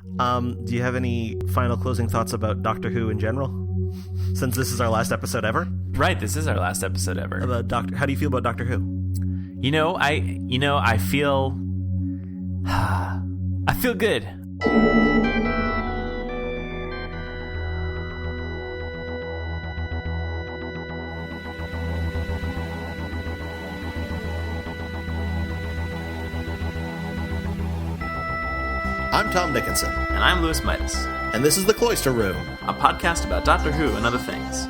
Do you have any final closing thoughts about Doctor Who in general? Since this is our last episode ever? Right, this is our last episode ever. How do you feel about Doctor Who? I feel good. I'm Tom Dickinson. And I'm Louis Midas. And this is the Cloister Room, a podcast about Doctor Who and other things.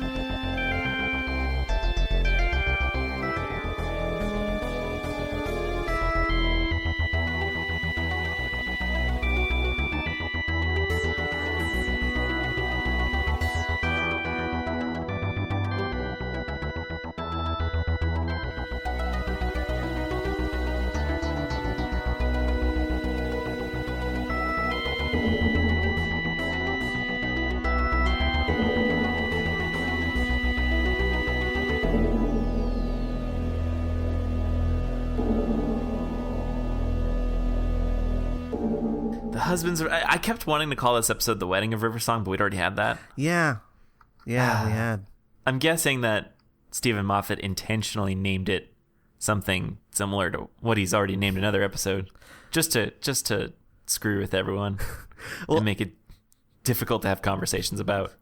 I kept wanting to call this episode The Wedding of River Song, but we'd already had that. Yeah, we had. I'm guessing that Stephen Moffat intentionally named it something similar to what he's already named another episode, just to screw with everyone and make it difficult to have conversations about.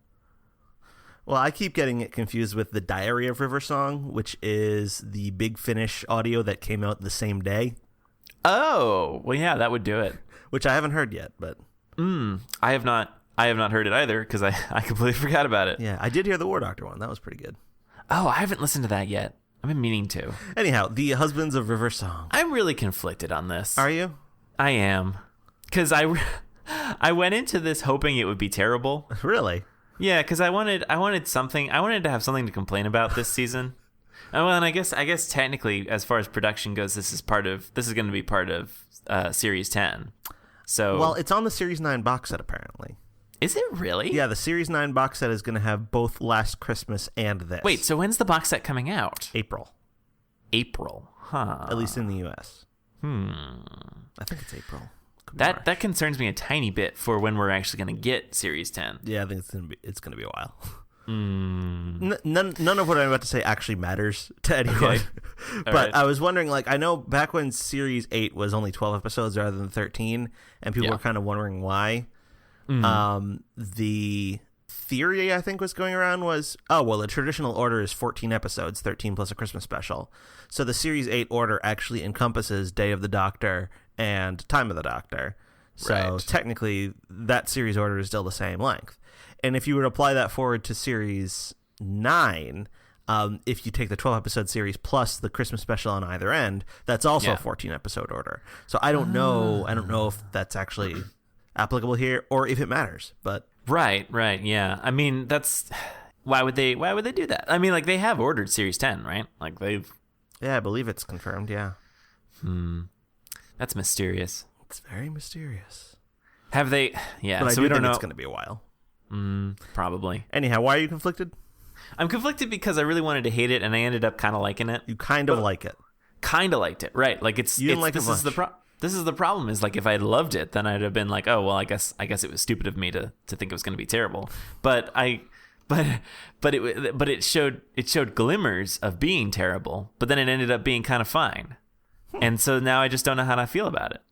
Well, I keep getting it confused with The Diary of River Song, which is the Big Finish audio that came out the same day. Oh, well, yeah, that would do it. Which I haven't heard yet, but I have not heard it either because I completely forgot about it. Yeah, I did hear the War Doctor one. That was pretty good. Oh, I haven't listened to that yet. I've been meaning to. Anyhow, the Husbands of River Song. I'm really conflicted on this. Are you? I am, because I went into this hoping it would be terrible. Really? Yeah, because I wanted something. I wanted to have something to complain about this season. And I guess technically, as far as production goes, this is going to be part of Series 10. So, well, it's on the Series 9 box set, apparently. Is it really? Yeah, the Series 9 box set is going to have both Last Christmas and this. Wait, so when's the box set coming out? April. Huh. At least in the U.S. I think it's April. That concerns me a tiny bit for when we're actually going to get Series 10. Yeah, I think it's going to be a while. None of what I'm about to say actually matters to anyone. Okay. But right. I was wondering, I know back when Series 8 was only 12 episodes rather than 13, and people were kind of wondering why. The theory, I think, was going around was, the traditional order is 14 episodes, 13 plus a Christmas special. So the Series 8 order actually encompasses Day of the Doctor and Time of the Doctor. So technically, that series order is still the same length. And if you were to apply that forward to Series 9, if you take the 12-episode series plus the Christmas special on either end, that's also a 14-episode order. So I don't know. I don't know if that's actually applicable here or if it matters. But right, yeah. I mean, that's why would they do that? I mean, they have ordered Series 10, right? Yeah, I believe it's confirmed. Yeah. That's mysterious. It's very mysterious. Have they? Yeah. But so I we don't think know. It's going to be a while. Probably. Anyhow, why are you conflicted? I'm conflicted because I really wanted to hate it, and I ended up kind of liking it. You kind of like it. Kind of liked it, right? You didn't like it much. This is the problem. Is if I had loved it, then I'd have been like, oh well, I guess it was stupid of me to think it was going to be terrible. But it showed glimmers of being terrible. But then it ended up being kind of fine, and so now I just don't know how to feel about it.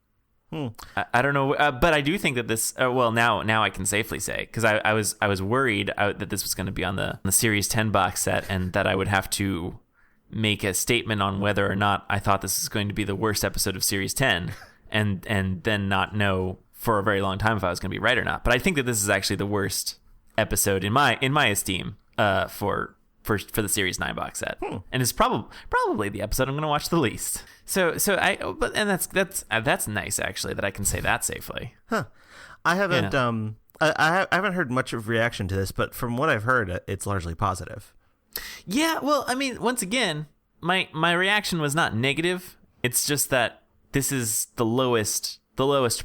I don't know, but I do think that this. Now I can safely say, because I was worried that this was going to be on the Series 10 box set, and that I would have to make a statement on whether or not I thought this was going to be the worst episode of Series 10, and then not know for a very long time if I was going to be right or not. But I think that this is actually the worst episode in my esteem for the Series 9 box set, and it's probably the episode I'm going to watch the least. That's nice actually that I can say that safely. I haven't I haven't heard much of reaction to this, but from what I've heard, it's largely positive. Yeah, well, I mean, once again, my reaction was not negative. It's just that this is the lowest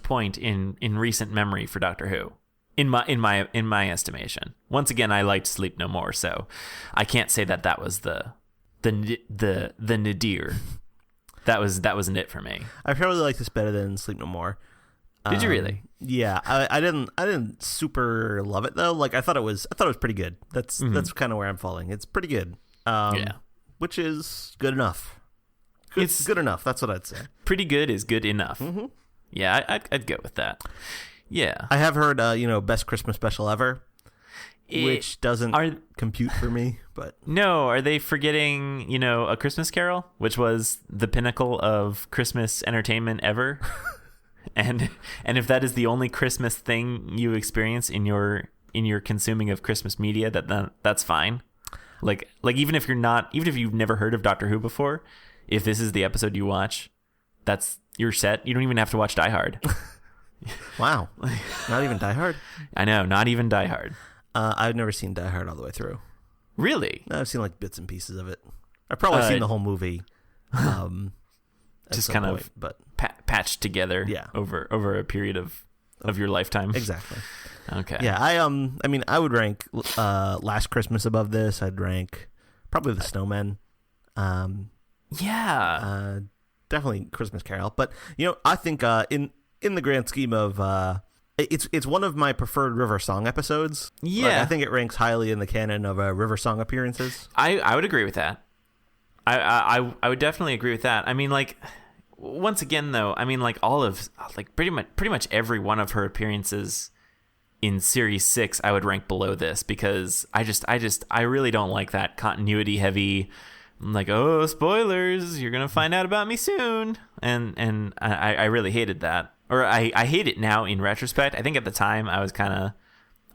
point in recent memory for Doctor Who. In my estimation. Once again, I liked Sleep No More, so I can't say that was the nadir. That wasn't it for me. I probably like this better than Sleep No More. Did you really? Yeah, I didn't super love it though. Like I thought it was pretty good. That's kind of where I'm falling. It's pretty good. Which is good enough. It's good enough. That's what I'd say. Pretty good is good enough. Mm-hmm. Yeah, I'd go with that. Yeah, I have heard best Christmas special ever, which doesn't compute for me. But no, are they forgetting A Christmas Carol, which was the pinnacle of Christmas entertainment ever? and if that is the only Christmas thing you experience in your consuming of Christmas media, that's fine. Like even if you've never heard of Doctor Who before, if this is the episode you watch, you're set. You don't even have to watch Die Hard. Wow. Not even Die Hard? I know, not even Die Hard. I've never seen Die Hard all the way through. Really? No, I've seen like bits and pieces of it. I've probably seen the whole movie. Just kind of patched together over a period of your lifetime. Exactly. Okay. Yeah, I would rank Last Christmas above this. I'd rank probably The Snowman. Definitely Christmas Carol. But I think in the grand scheme of it's one of my preferred River Song episodes. Yeah, like, I think it ranks highly in the canon of River Song appearances. I would agree with that. I would definitely agree with that. I mean, like, once again though, I mean, like, all of like pretty much every one of her appearances in series 6 I would rank below this, because I really don't like that continuity heavy, like, oh, spoilers, you're gonna find out about me soon, and I really hated that, or I hate it now in retrospect. I think at the time I was kind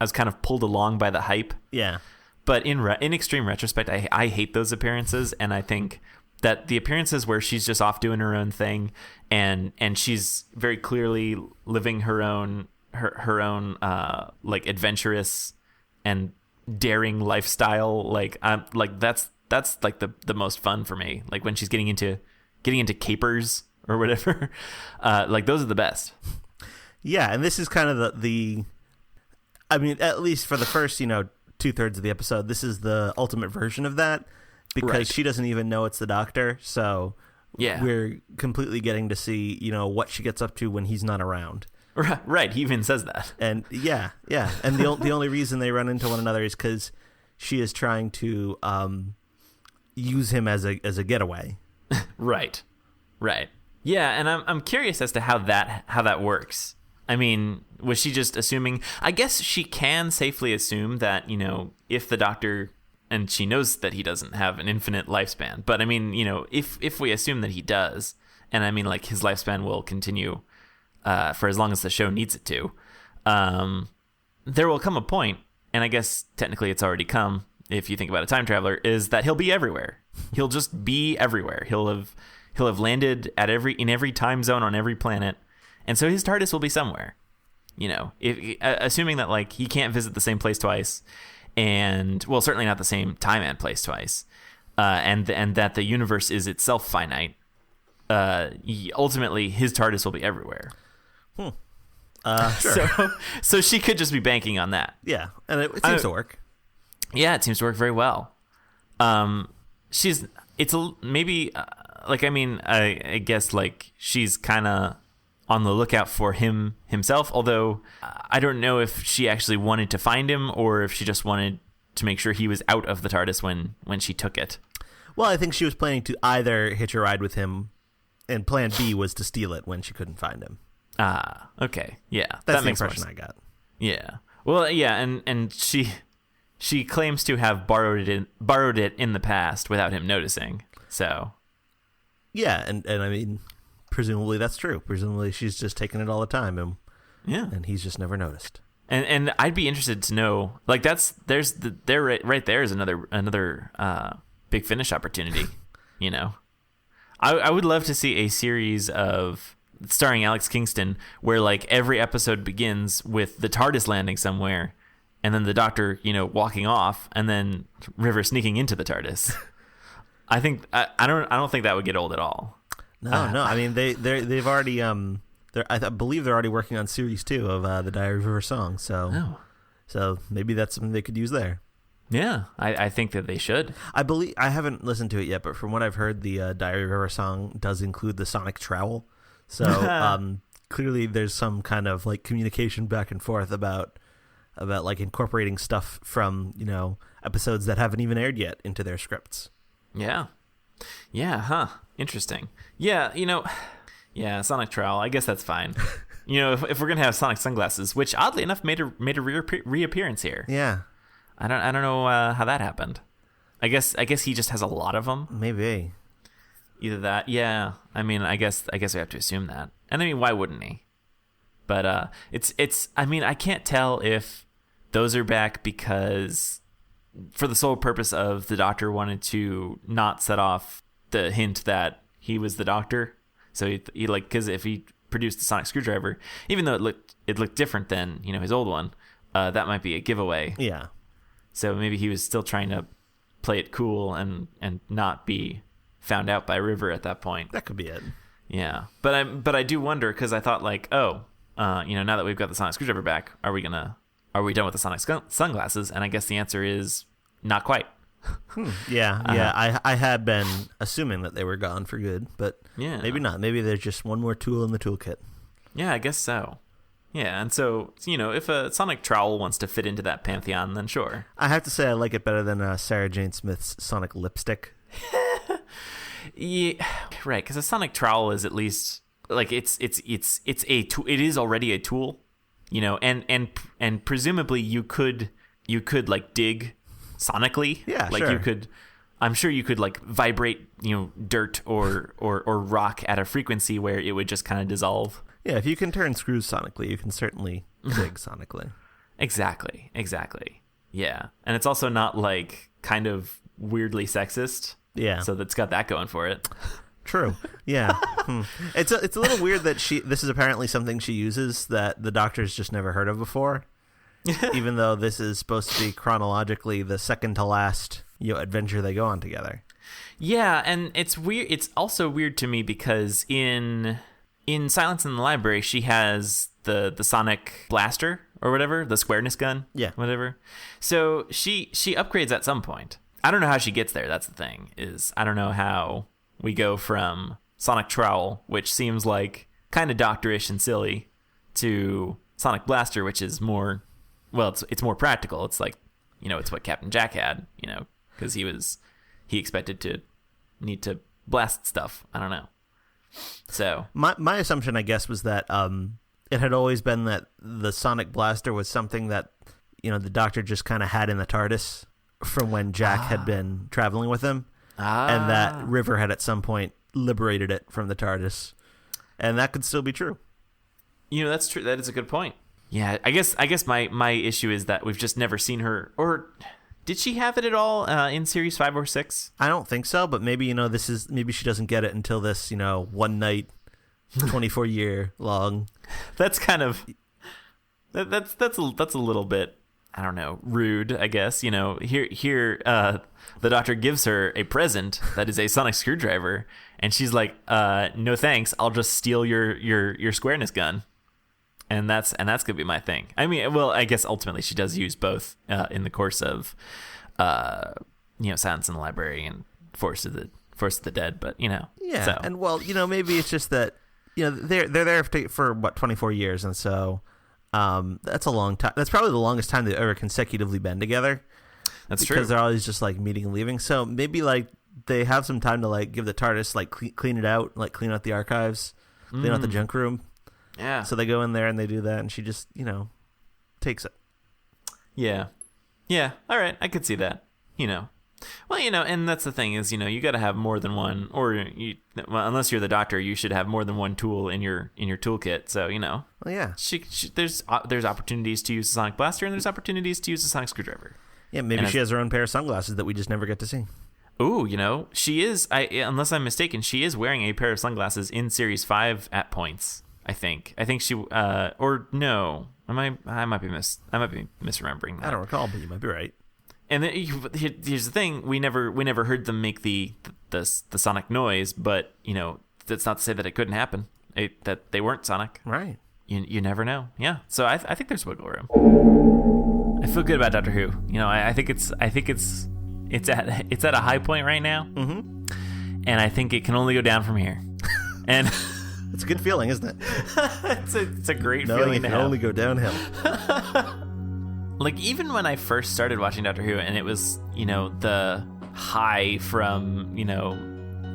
of pulled along by the hype. Yeah. But in extreme retrospect, I hate those appearances, and I think that the appearances where she's just off doing her own thing, and she's very clearly living her own like adventurous and daring lifestyle, like that's like the most fun for me. Like when she's getting into capers or whatever, like those are the best. Yeah, and this is kind of the I mean, at least for the first 2/3 of the episode, this is the ultimate version of that, because she doesn't even know it's the Doctor. So we're completely getting to see what she gets up to when he's not around. Right, he even says that. And yeah, and the only reason they run into one another is because she is trying to use him as a getaway. Right. Yeah, and I'm curious as to how that works. I mean, was she just assuming? I guess she can safely assume that if the Doctor, and she knows that he doesn't have an infinite lifespan, but I mean, if we assume that he does, and I mean, like, his lifespan will continue for as long as the show needs it to, there will come a point, and I guess technically it's already come, if you think about a time traveler, is that he'll be everywhere. He'll just be everywhere. He'll have landed in every time zone on every planet, and so his TARDIS will be somewhere. Assuming that, like, he can't visit the same place twice, and well, certainly not the same time and place twice, and that the universe is itself finite. Ultimately, his TARDIS will be everywhere. Sure. So she could just be banking on that. Yeah, and it seems to work. Yeah, it seems to work very well. I guess, like, she's kind of on the lookout for himself, although I don't know if she actually wanted to find him, or if she just wanted to make sure he was out of the TARDIS when she took it. Well, I think she was planning to either hitch a ride with him, and plan B was to steal it when she couldn't find him. Ah, okay. Yeah, that's the impression I got. Yeah. Well, yeah, and she claims to have borrowed it in the past without him noticing. So yeah, and I mean, presumably that's true. Presumably she's just taking it all the time, and he's just never noticed. And I'd be interested to know, like, right there is another Big Finish opportunity. I would love to see a series of starring Alex Kingston where, like, every episode begins with the TARDIS landing somewhere, and then the Doctor, walking off, and then River sneaking into the TARDIS. I don't think that would get old at all. No. I mean, they've already I believe they're already working on series 2 of the Diary of River Song. So maybe that's something they could use there. Yeah, I think that they should. I haven't listened to it yet, but from what I've heard, the Diary of River Song does include the sonic trowel. So clearly there's some kind of like communication back and forth about like incorporating stuff from, you know, episodes that haven't even aired yet into their scripts. Yeah. Yeah, huh. Interesting. Yeah, you know, yeah, Sonic Trowel, I guess that's fine. You know, if we're going to have Sonic sunglasses, which oddly enough made a reappearance here. Yeah. I don't know how that happened. I guess he just has a lot of them. Maybe. Either that. Yeah. I mean, I guess we have to assume that. And I mean, why wouldn't he? But it's I mean, I can't tell if those are back because for the sole purpose of the Doctor wanted to not set off the hint that he was the Doctor. So he like, because if he produced the sonic screwdriver, even though it looked different than, you know, his old one, that might be a giveaway. Yeah. So maybe he was still trying to play it cool and not be found out by River at that point. That could be it. Yeah, but I do wonder, because I thought like, you know, now that we've got the sonic screwdriver back, are we done with the sonic sunglasses? And I guess the answer is not quite. Yeah, yeah. I had been assuming that they were gone for good, but yeah, maybe not. Maybe there's just one more tool in the toolkit. Yeah, I guess so. Yeah, and so, you know, if a sonic trowel wants to fit into that pantheon, then sure. I have to say I like it better than Sarah Jane Smith's sonic lipstick. Yeah, right. Because a sonic trowel is at least like it's a tool. It is already a tool, you know, and presumably you could like dig sonically. Yeah, like sure. you could. I'm sure you could like vibrate, you know, dirt or rock at a frequency where it would just kind of dissolve. Yeah, if you can turn screws sonically, you can certainly dig sonically. Exactly. Yeah, and it's also not like kind of weirdly sexist. Yeah. So that's got that going for it. True. Yeah. It's a little weird that this is apparently something she uses that the Doctor's just never heard of before. Even though this is supposed to be chronologically the second to last, you know, adventure they go on together. Yeah, and it's weird. It's also weird to me because in Silence in the Library, she has the sonic blaster or whatever, the squareness gun. Yeah. Whatever. So she upgrades at some point. I don't know how she gets there. That's the thing. I don't know how we go from Sonic Trowel, which seems like kind of doctorish and silly, to Sonic Blaster, which is more, well, it's more practical. It's like, you know, it's what Captain Jack had, you know, because he expected to need to blast stuff. I don't know. So my assumption, I guess, was that it had always been that the Sonic Blaster was something that, you know, the Doctor just kind of had in the TARDIS from when Jack had been traveling with him, and that River had at some point liberated it from the TARDIS, and that could still be true. You know, that's true. That is a good point. Yeah, I guess my issue is that we've just never seen her, or did she have it at all in series 5 or 6? I don't think so, but maybe, you know, maybe she doesn't get it until this, you know, one night, 24-year long. That's kind of that's a little bit, I don't know, rude, I guess. You know, here the Doctor gives her a present that is a sonic screwdriver, and she's like, no thanks, I'll just steal your squareness gun. And that's gonna be my thing. I mean, well, I guess ultimately she does use both in the course of you know, Silence in the Library and Force of the Dead, but you know. Yeah. So. And well, you know, maybe it's just that, you know, they're there for what, 24 years, and so that's a long time. That's probably the longest time they've ever consecutively been together. That's true. Because they're always just like meeting and leaving. So maybe like they have some time to like give the TARDIS like clean it out, like clean out the archives, clean out the junk room. Yeah. So they go in there and they do that, and she just, you know, takes it. Yeah. Yeah. All right. I could see that. You know. Well, you know, and that's the thing is, you know, you got to have more than one, or unless you're the Doctor, you should have more than one tool in your toolkit. So, you know. Well, yeah. There's opportunities to use the sonic blaster, and there's opportunities to use the sonic screwdriver. Yeah, maybe she has her own pair of sunglasses that we just never get to see. Ooh, you know, she is. Unless I'm mistaken, she is wearing a pair of sunglasses in Series 5 at points. I think she or no, I might be misremembering that. I don't recall, but you might be right. And then here's the thing: we never heard them make the sonic noise, but you know, that's not to say that it couldn't happen. That they weren't sonic, right? You never know. Yeah, so I think there's wiggle room. I feel good about Doctor Who. You know, I think it's at a high point right now, and I think it can only go down from here. And It's a good feeling, isn't it? it's a great No, feeling you to can have. only go downhill. Like, even when I first started watching Doctor Who, and it was, the high from,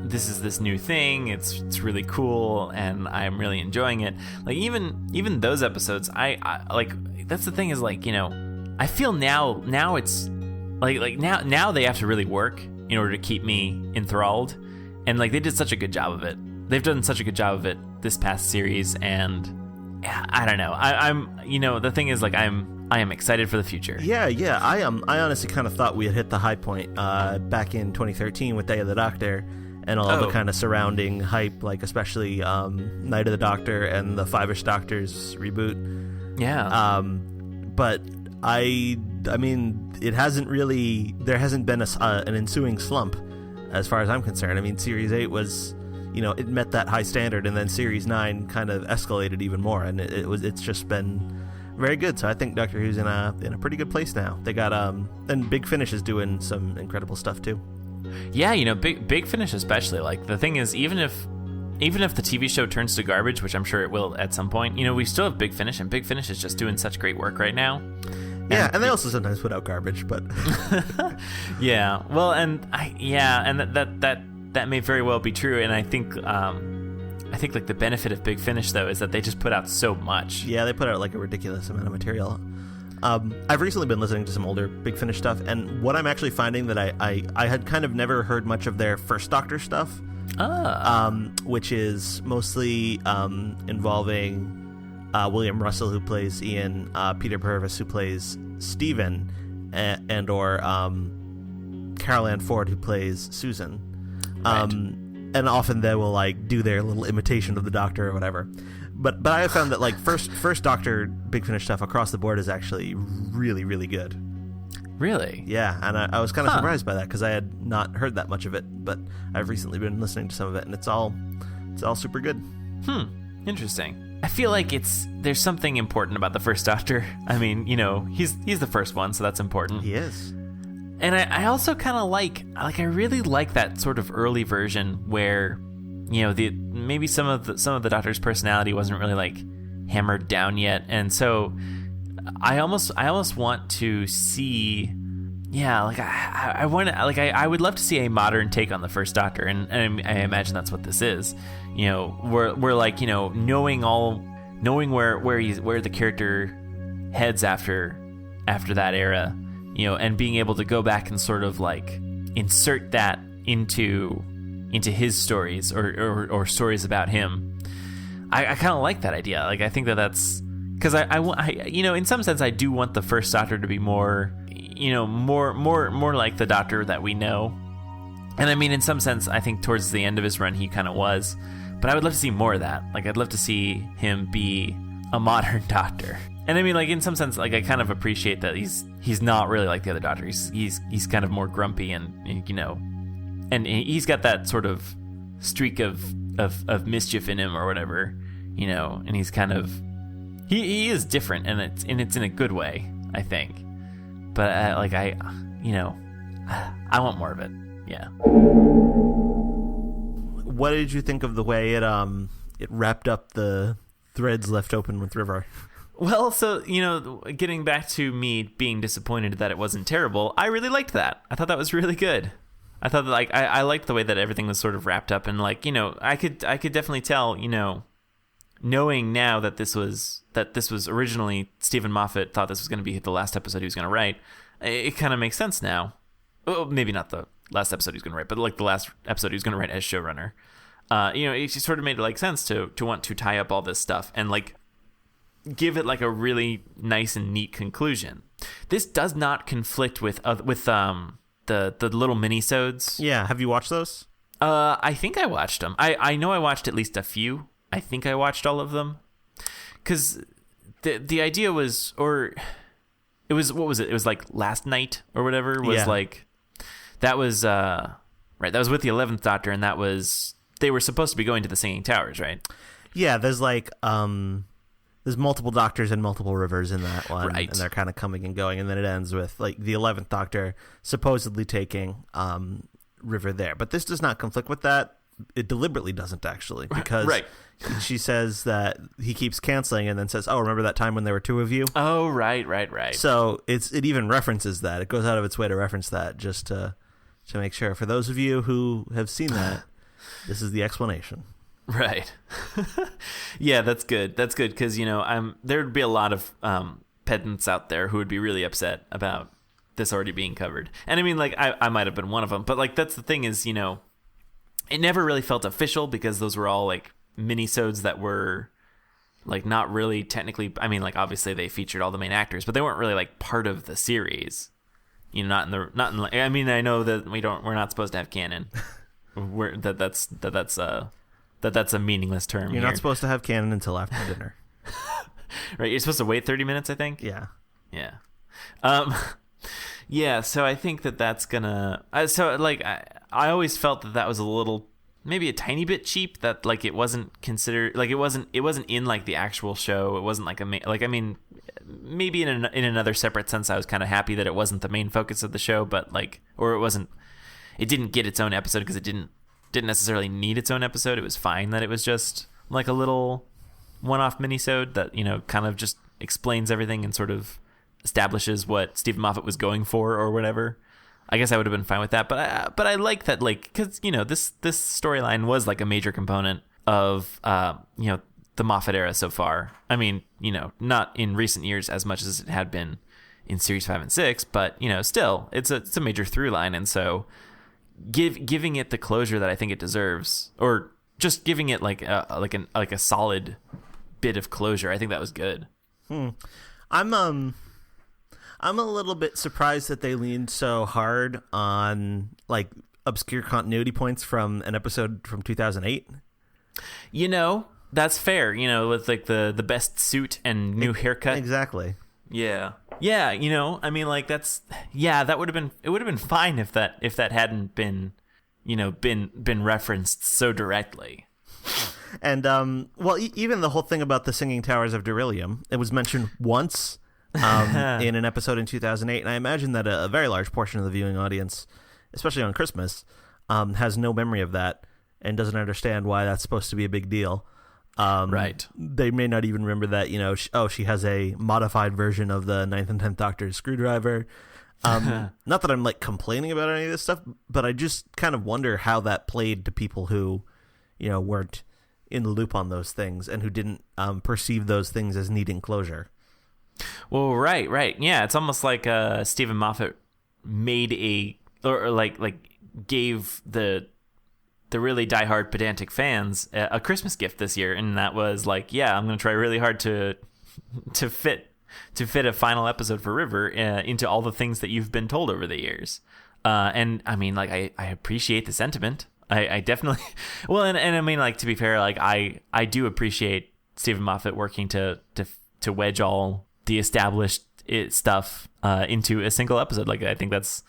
this is this new thing, it's really cool, and I'm really enjoying it. Like, even those episodes, I like, that's the thing is, like, I feel now it's like now they have to really work in order to keep me enthralled, and like they did such a good job of it. They've done such a good job of it this past series, and I don't know. I'm the thing is, like, I am excited for the future. Yeah. I honestly kind of thought we had hit the high point back in 2013 with Day of the Doctor and all the kind of surrounding hype, like especially Night of the Doctor and the Five-ish Doctors reboot. Yeah. But I mean, there hasn't been an ensuing slump as far as I'm concerned. I mean, Series 8 was, it met that high standard, and then Series 9 kind of escalated even more, and it's just been very good. So I think Doctor Who's in a pretty good place now. They got and Big Finish is doing some incredible stuff too. Yeah, Big Finish especially. Like, the thing is, even if the TV show turns to garbage, which I'm sure it will at some point, we still have Big Finish, and Big Finish is just doing such great work right now. Yeah, and they also sometimes put out garbage, but yeah. Well, and that may very well be true, and I think like the benefit of Big Finish though is that they just put out so much. Yeah, they put out like a ridiculous amount of material. I've recently been listening to some older Big Finish stuff, and what I'm actually finding that I had kind of never heard much of their First Doctor stuff, which is mostly involving William Russell, who plays Ian, Peter Purvis, who plays Stephen, and or Carol Ann Ford, who plays Susan. Right. And often they will like do their little imitation of the Doctor or whatever. But I have found that like first Doctor Big Finish stuff across the board is actually really, really good. Really? Yeah, and I was kind of surprised by that because I had not heard that much of it, but I've recently been listening to some of it, and it's all super good. Interesting. I feel like there's something important about the First Doctor. I mean, he's the first one, so that's important. He is. And I also kind of I really like that sort of early version where, maybe some of the Doctor's personality wasn't really like hammered down yet, and so I almost want to see, I want to, I would love to see a modern take on the First Doctor, and I imagine that's what this is. We're like, knowing where the character heads after that era. And being able to go back and sort of like insert that into his stories or stories about him. I kind of like that idea. Like, I think that's because I in some sense I do want the First Doctor to be more like the Doctor that we know. And I mean, in some sense, I think towards the end of his run he kind of was, but I would love to see more of that. Like, I'd love to see him be a modern Doctor. And I mean, like, in some sense, like, I kind of appreciate that he's not really like the other Doctor. He's kind of more grumpy and and he's got that sort of streak of mischief in him or whatever, and he's kind of he is different, and it's in a good way, I think. But I want more of it. Yeah. What did you think of the way it wrapped up the threads left open with River? Well, so, getting back to me being disappointed that it wasn't terrible, I really liked that. I thought that was really good. I thought that, like, I liked the way that everything was sort of wrapped up, and, like, I could definitely tell, knowing now that this was originally Stephen Moffat thought this was going to be the last episode he was going to write. It kind of makes sense now. Well, maybe not the last episode he was going to write, but like the last episode he was going to write as showrunner. It just sort of made like sense to want to tie up all this stuff and like give it like a really nice and neat conclusion. This does not conflict with the little minisodes. Yeah, have you watched those? I think I watched them. I know I watched at least a few. I think I watched all of them because the idea was, or it was, what was it? It was like Last Night or whatever was like, that was right. That was with the 11th Doctor, and that was, they were supposed to be going to the Singing Towers, right? Yeah, there's like there's multiple Doctors and multiple Rivers in that one, right? And they're kind of coming and going, and then it ends with like the 11th Doctor supposedly taking River there. But this does not conflict with that. it deliberately doesn't actually, because Right. she says that he keeps canceling and then says, oh, remember that time when there were two of you? Oh, right. So it even references that. It goes out of its way to reference that just to make sure. For those of you who have seen that, this is the explanation. Right. Yeah, that's good. That's good because, there'd be a lot of pedants out there who would be really upset about this already being covered. And I mean, like, I might have been one of them. But, like, that's the thing is, it never really felt official because those were all, like, minisodes that were, like, not really technically... I mean, like, obviously they featured all the main actors, but they weren't really, like, part of the series. Not in I mean, I know that we're not supposed to have canon. That's a meaningless term. You're here. not supposed to have canon until after dinner. Right, you're supposed to wait 30 minutes, I think. Yeah. Yeah, so I think that's gonna... I always felt that was a little, maybe a tiny bit cheap, that, like, it wasn't considered... Like, it wasn't in, like, the actual show. It wasn't, like, I mean, maybe in another separate sense, I was kind of happy that it wasn't the main focus of the show, but, like... Or it didn't get its own episode because it didn't necessarily need its own episode. It was fine that it was just, like, a little one-off minisode that, kind of just explains everything and sort of establishes what Stephen Moffat was going for or whatever. I guess I would have been fine with that, but I like that, like, because this storyline was like a major component of the Moffat era so far. I mean, not in recent years as much as it had been in series 5 and 6, but still it's a major through line, and so giving it the closure that I think it deserves, or just giving it like a solid bit of closure, I think that was good. I'm a little bit surprised that they leaned so hard on, like, obscure continuity points from an episode from 2008. That's fair. With, like, the best suit and new haircut. Exactly. Yeah. I mean, like, that would have been fine if that hadn't been referenced so directly. And even the whole thing about the Singing Towers of Beryllium, it was mentioned once in an episode in 2008, and I imagine that a very large portion of the viewing audience, especially on Christmas, has no memory of that and doesn't understand why that's supposed to be a big deal. Right. They may not even remember that, she has a modified version of the 9th and 10th Doctor's screwdriver. Not that I'm, like, complaining about any of this stuff, but I just kind of wonder how that played to people who, weren't in the loop on those things and who didn't perceive those things as needing closure. Well, right. Yeah, it's almost like Stephen Moffat made gave the really diehard pedantic fans a Christmas gift this year, and that was like, yeah, I'm going to try really hard to fit a final episode for River into all the things that you've been told over the years. And I mean, like, I appreciate the sentiment. I definitely, well, and I mean, like, to be fair, like, I do appreciate Stephen Moffat working to wedge all the established into a single episode. Like, I think that's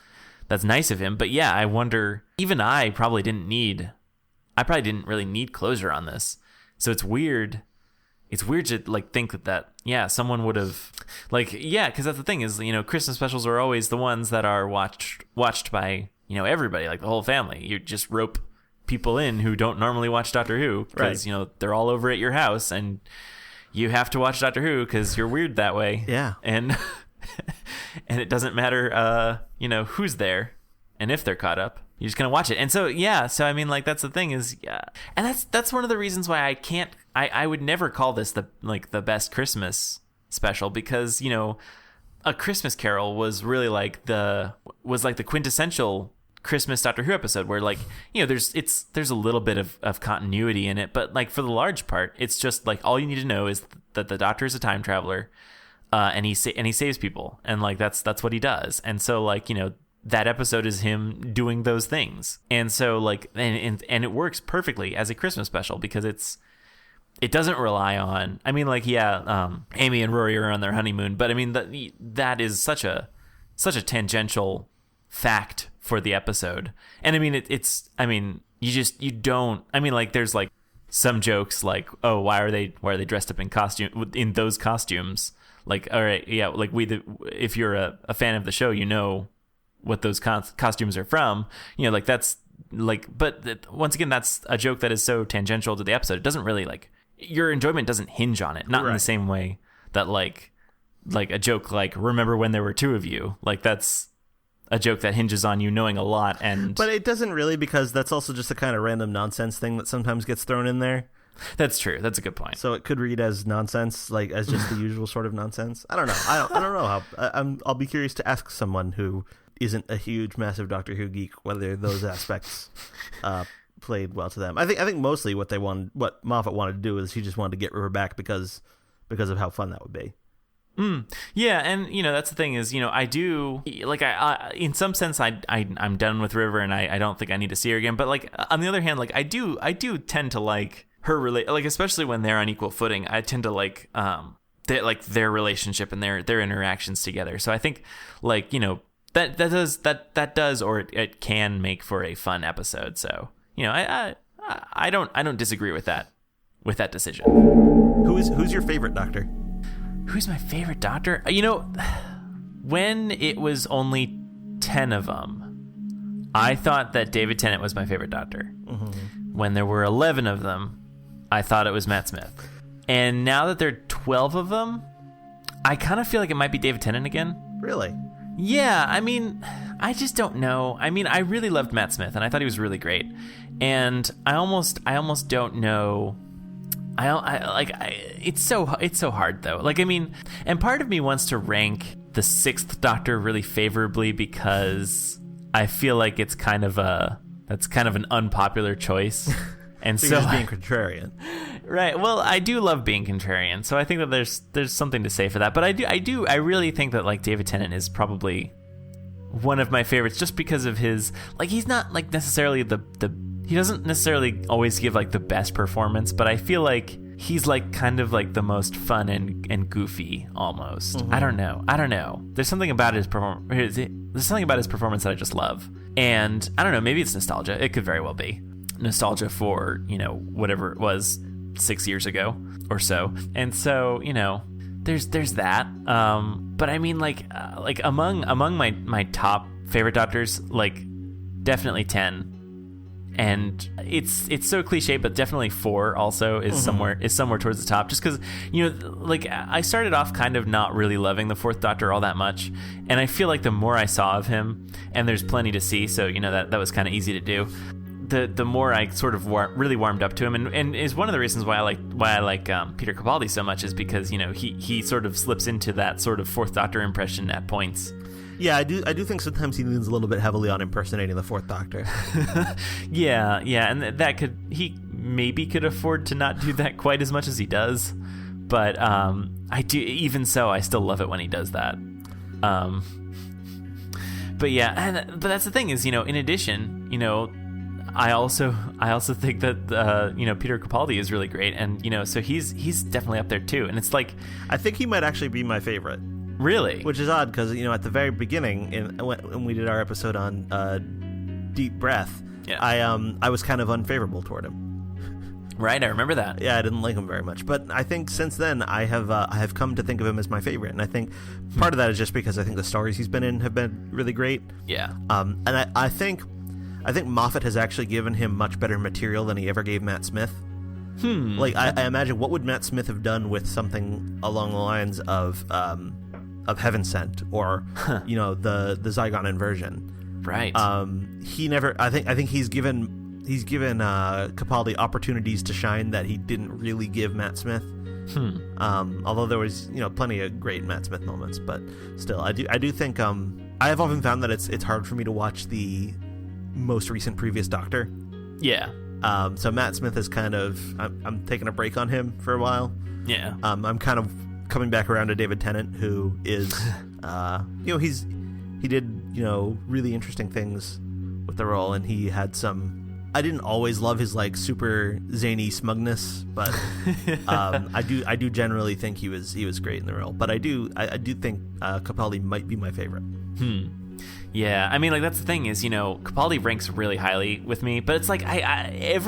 nice of him. But yeah, I wonder, even I probably didn't really need closure on this. So it's weird to, like, think that yeah, someone would have, like, yeah, because that's the thing is, Christmas specials are always the ones that are watched by, everybody, like the whole family. You just rope people in who don't normally watch Doctor Who because, right, they're all over at your house and you have to watch Doctor Who because you're weird that way. Yeah. And it doesn't matter, who's there and if they're caught up. You're just going to watch it. And so, yeah. So, I mean, like, that's the thing is, yeah. And that's one of the reasons why I would never call this the best Christmas special, because, A Christmas Carol was really like the quintessential Christmas Doctor Who episode where, like, there's a little bit of continuity in it, but, like, for the large part, it's just like all you need to know is that the Doctor is a time traveler, and he saves people, and, like, that's what he does. And so, like, that episode is him doing those things, and so, like, and it works perfectly as a Christmas special because it doesn't rely on, I mean, like, yeah, Amy and Rory are on their honeymoon, but I mean that is such a tangential fact for the episode. And I mean, you don't, I mean, like, there's, like, some jokes like, oh, why are they dressed up in those costumes? Like, all right, yeah, like, if you're a fan of the show, what those costumes are from, like, that's once again, that's a joke that is so tangential to the episode. It doesn't really like your enjoyment doesn't hinge on it. Not in the same way that like a joke like remember when there were two of you, like that's a joke that hinges on you knowing a lot. But it doesn't really, because that's also just a kind of random nonsense thing that sometimes gets thrown in there. That's true. That's a good point. So it could read as nonsense, like as just the usual sort of nonsense. I don't know. I don't know how. I'll be curious to ask someone who isn't a huge, massive Doctor Who geek whether those aspects played well to them. I think mostly what Moffat wanted to do is he just wanted to get River back because of how fun that would be. Yeah, and that's the thing is I do like I in some sense I'm done with River and I don't think I need to see her again. But like on the other hand, like I do tend to like her like especially when they're on equal footing. I tend to like their relationship and their interactions together. So I think like that does or it can make for a fun episode. So I don't disagree with that decision. Who's your favorite Doctor? Who's my favorite Doctor? When it was only 10 of them, I thought that David Tennant was my favorite Doctor. Mm-hmm. When there were 11 of them, I thought it was Matt Smith. And now that there are 12 of them, I kind of feel like it might be David Tennant again. Really? Yeah, I mean, I just don't know. I mean, I really loved Matt Smith, and I thought he was really great. And I almost don't know. It's so hard though. Like, I mean, and part of me wants to rank the Sixth Doctor really favorably because I feel like that's kind of an unpopular choice. And so just being contrarian. Right. Well, I do love being contrarian. So I think that there's something to say for that. But I really think that like David Tennant is probably one of my favorites just because of his, like, he's not like necessarily he doesn't necessarily always give like the best performance, but I feel like he's like kind of like the most fun and goofy almost. Mm-hmm. I don't know. There's something about his performance that I just love. And I don't know, maybe it's nostalgia. It could very well be nostalgia for, whatever it was 6 years ago or so. And so, there's that. But I mean like among my top favorite Doctors, like definitely 10. And it's so cliche, but definitely 4 also is mm-hmm. somewhere towards the top. Just because like I started off kind of not really loving the Fourth Doctor all that much, and I feel like the more I saw of him, and there's plenty to see, so that was kind of easy to do. The more I sort of really warmed up to him, and is one of the reasons why I like Peter Capaldi so much is because he sort of slips into that sort of Fourth Doctor impression at points. Yeah, I do think sometimes he leans a little bit heavily on impersonating the Fourth Doctor. yeah, and he maybe could afford to not do that quite as much as he does, but I do. Even so, I still love it when he does that. But yeah, but that's the thing is, in addition, I also think that Peter Capaldi is really great, and so he's definitely up there too. And it's like I think he might actually be my favorite. Really? Which is odd because at the very beginning, when we did our episode on Deep Breath, yeah. I was kind of unfavorable toward him. Right, I remember that. Yeah, I didn't like him very much, but I think since then I have come to think of him as my favorite, and I think part of that is just because I think the stories he's been in have been really great. Yeah. And I think Moffat has actually given him much better material than he ever gave Matt Smith. Like I imagine, what would Matt Smith have done with something along the lines of Heaven Sent or the Zygon inversion? Right. He never. I think he's given Capaldi opportunities to shine that he didn't really give Matt Smith. Although there was plenty of great Matt Smith moments, but still, I do think I have often found that it's hard for me to watch the most recent previous Doctor. Yeah. So Matt Smith is kind of I'm taking a break on him for a while. Yeah. I'm kind of coming back around to David Tennant, who is he did really interesting things with the role, and he had some. I didn't always love his like super zany smugness, but I do generally think he was great in the role. But I do think Capaldi might be my favorite. Yeah, I mean, like that's the thing is Capaldi ranks really highly with me, but it's like I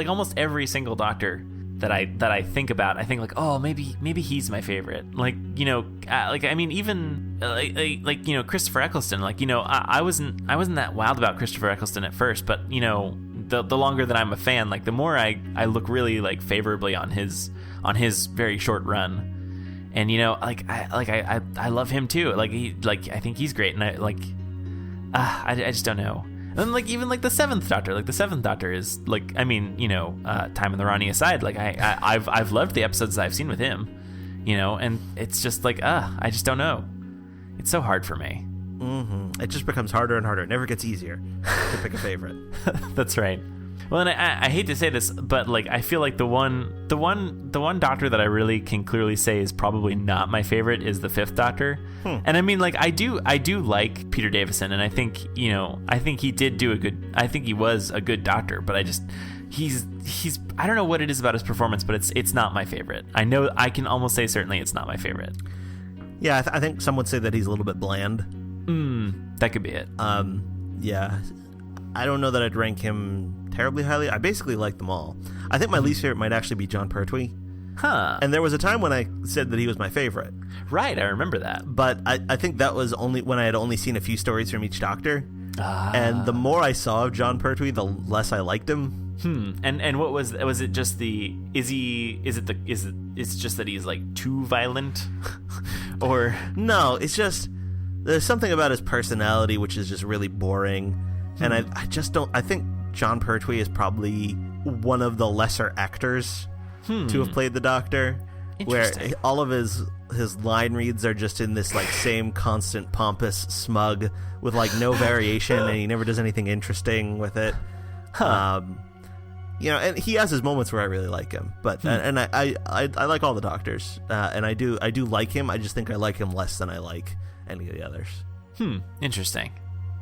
almost every single Doctor I think about. I think like, oh, maybe he's my favorite. Like, you know, like I mean, even like you know, Christopher Eccleston. Like, you know, I wasn't that wild about Christopher Eccleston at first, but you know, the longer that I'm a fan, like the more I look really like favorably on his very short run. And you know, I love him too. Like I think he's great, and I just don't know. And like even like the seventh Doctor is like, I mean, you know, Time in the Rani aside, like I've loved the episodes that I've seen with him, you know, and it's just like I just don't know. It's so hard for me. It just becomes harder and harder. It never gets easier to pick a favorite. That's right. Well, and I hate to say this, but like I feel like the one Doctor that I really can clearly say is probably not my favorite is the fifth Doctor. And I mean, like I do like Peter Davison, and I think, you know, I think he was a good Doctor, but he's I don't know what it is about his performance, but it's not my favorite. I know I can almost say certainly it's not my favorite. Yeah, I think some would say that he's a little bit bland. That could be it. Yeah, I don't know that I'd rank him terribly highly. I basically like them all. I think my least favorite might actually be Jon Pertwee. Huh. And there was a time when I said that he was my favorite. Right, I remember that. But I think that was only when I had only seen a few stories from each Doctor. And the more I saw of Jon Pertwee, the less I liked him. And what was it just it's just that he's like too violent? Or no, it's just there's something about his personality which is just really boring. And I just don't. I think Jon Pertwee is probably one of the lesser actors to have played the Doctor, where all of his line reads are just in this like same constant pompous smug with like no variation, and he never does anything interesting with it. You know, and he has his moments where I really like him, but and I like all the Doctors, and I do like him. I just think I like him less than I like any of the others. Interesting.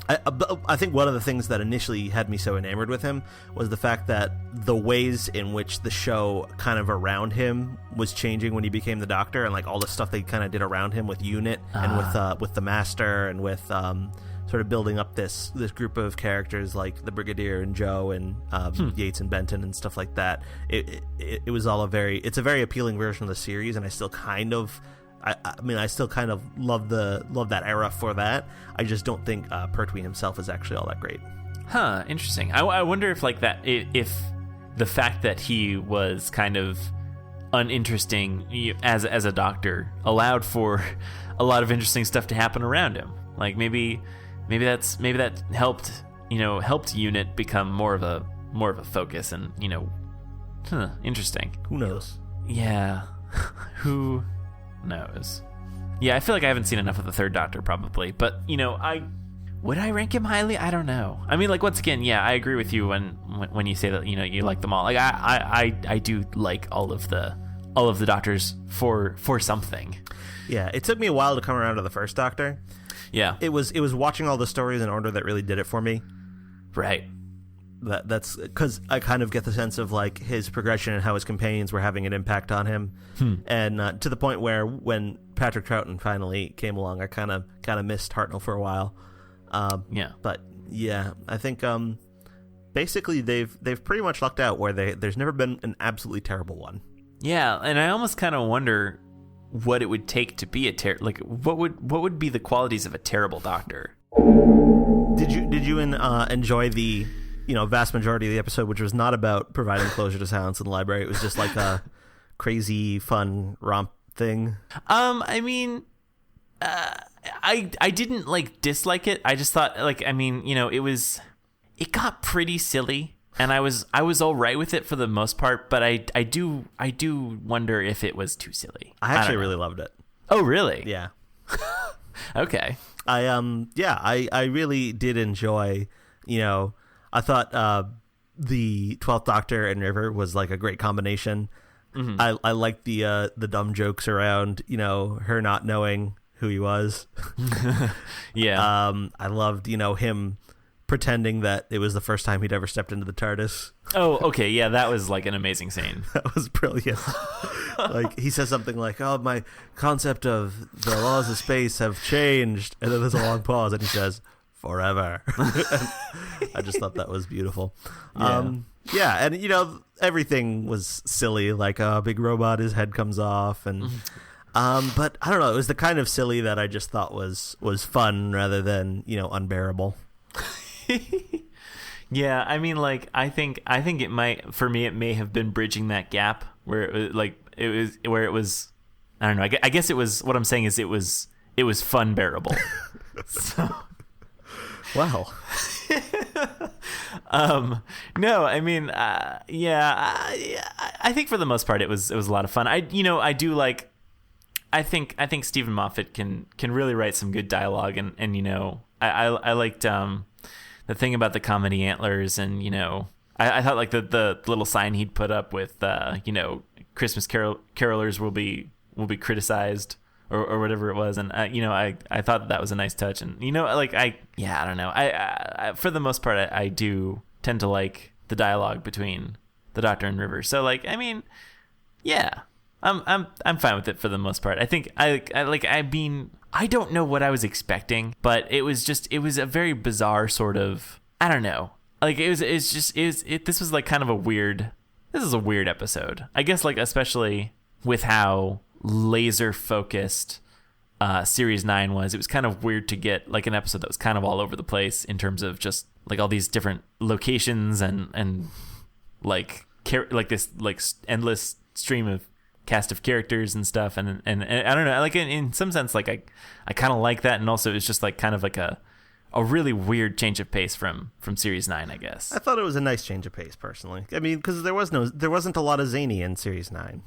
I think one of the things that initially had me so enamored with him was the fact that the ways in which the show kind of around him was changing when he became the Doctor, and like all the stuff they kind of did around him with Unit and with the Master, and with sort of building up this group of characters like the Brigadier and Joe and Yates and Benton and stuff like that. It was all it's a very appealing version of the series, and I still kind of. I mean, I still kind of love that era for that. I just don't think Pertwee himself is actually all that great. Interesting. I wonder if like that, if the fact that he was kind of uninteresting as a Doctor allowed for a lot of interesting stuff to happen around him. Like maybe that helped Unit become more of a focus, and you know, interesting. Who knows? Yeah. Who knows? Yeah, I feel like I haven't seen enough of the third Doctor probably, but you know, would I rank him highly? I don't know. I mean, like once again, yeah, I agree with you when you say that, you know, you like them all. Like I do like all of the Doctors for something. Yeah, it took me a while to come around to the first Doctor. Yeah, it was watching all the stories in order that really did it for me. Right. That's because I kind of get the sense of like his progression and how his companions were having an impact on him, and to the point where when Patrick Troughton finally came along, I kind of missed Hartnell for a while. But yeah, I think basically they've pretty much lucked out where there's never been an absolutely terrible one. Yeah, and I almost kind of wonder what it would take to be what would be the qualities of a terrible Doctor. Did you enjoy the vast majority of the episode, which was not about providing closure to silence in the library? It was just like a crazy, fun romp thing. I mean, I didn't like dislike it. I just thought it got pretty silly, and I was all right with it for the most part. But I do wonder if it was too silly. I actually really loved it. Oh, really? Yeah. Okay. I really did enjoy. I thought the 12th Doctor and River was like a great combination. Mm-hmm. I liked the dumb jokes around, her not knowing who he was. Yeah. I loved, him pretending that it was the first time he'd ever stepped into the TARDIS. Oh, okay. Yeah, that was like an amazing scene. That was brilliant. Like he says something like, "Oh, my concept of the laws of space have changed," and then there's a long pause, and he says, forever. I just thought that was beautiful. Yeah. Yeah, and everything was silly, like a big robot, his head comes off, and but I don't know, it was the kind of silly that I just thought was fun rather than unbearable. Yeah, I mean, like, I think it might, for me, it may have been bridging that gap where it was I don't know, I guess it was, what I'm saying is it was fun bearable. So Wow. No, I mean, yeah, I think for the most part it was a lot of fun. I do like, I think Stephen Moffat can really write some good dialogue, and I liked the thing about the comedy antlers, and I thought like the little sign he'd put up with Christmas carolers will be criticized, or whatever it was, and I thought that was a nice touch, and I don't know, I for the most part I do tend to like the dialogue between the Doctor and River, so like, I mean, yeah, I'm fine with it for the most part. I think I don't know what I was expecting, but it was a very bizarre sort of, I don't know, like this was like kind of a weird episode, I guess, like especially with how laser focused series 9 was. It was kind of weird to get like an episode that was kind of all over the place in terms of just like all these different locations and like this like endless stream of cast of characters and stuff, and I don't know, like in some sense, like I kind of like that, and also it's just like kind of like a really weird change of pace from series 9, I guess. I thought it was a nice change of pace personally. I mean, because there wasn't a lot of zany in series 9.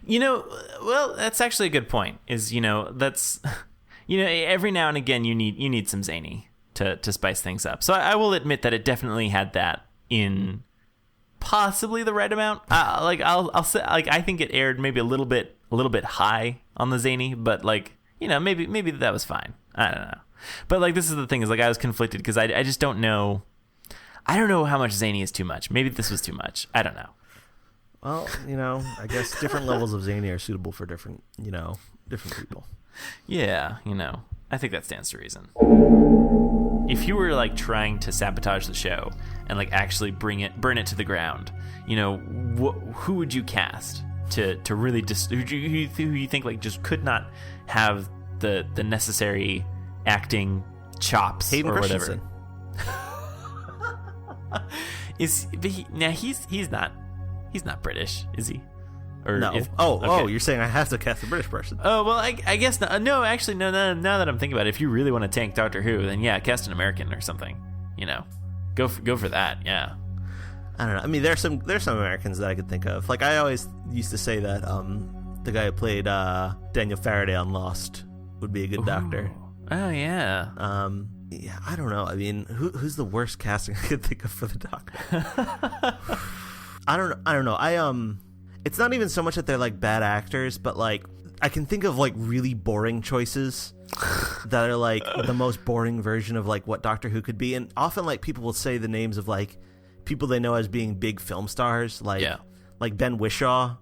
Well, that's actually a good point. Is that's every now and again you need some zany to spice things up. So I will admit that it definitely had that in possibly the right amount. I'll say, like, I think it aired maybe a little bit high on the zany, but like maybe that was fine. I don't know. But like, this is the thing, is like I was conflicted because I just don't know. I don't know how much zany is too much. Maybe this was too much. I don't know. Well, I guess different levels of zany are suitable for different people. Yeah, I think that stands to reason. If you were like trying to sabotage the show and like actually burn it to the ground, who would you cast to really who you think like just could not have the necessary acting chops Hayden or Christensen. Whatever? He's not British, is he? Or no. Okay. You're saying I have to cast a British person? Oh, well, I guess not. No, actually, no. Now that I'm thinking about it, if you really want to tank Doctor Who, then yeah, cast an American or something. Go for that. Yeah. I don't know. I mean, there's some Americans that I could think of. Like, I always used to say that the guy who played Daniel Faraday on Lost would be a good Doctor. Oh yeah. Yeah, I don't know. I mean, who's the worst casting I could think of for the Doctor? I don't know. It's not even so much that they're like bad actors, but like I can think of like really boring choices that are like the most boring version of like what Doctor Who could be. And often like people will say the names of like people they know as being big film stars, like Ben Whishaw.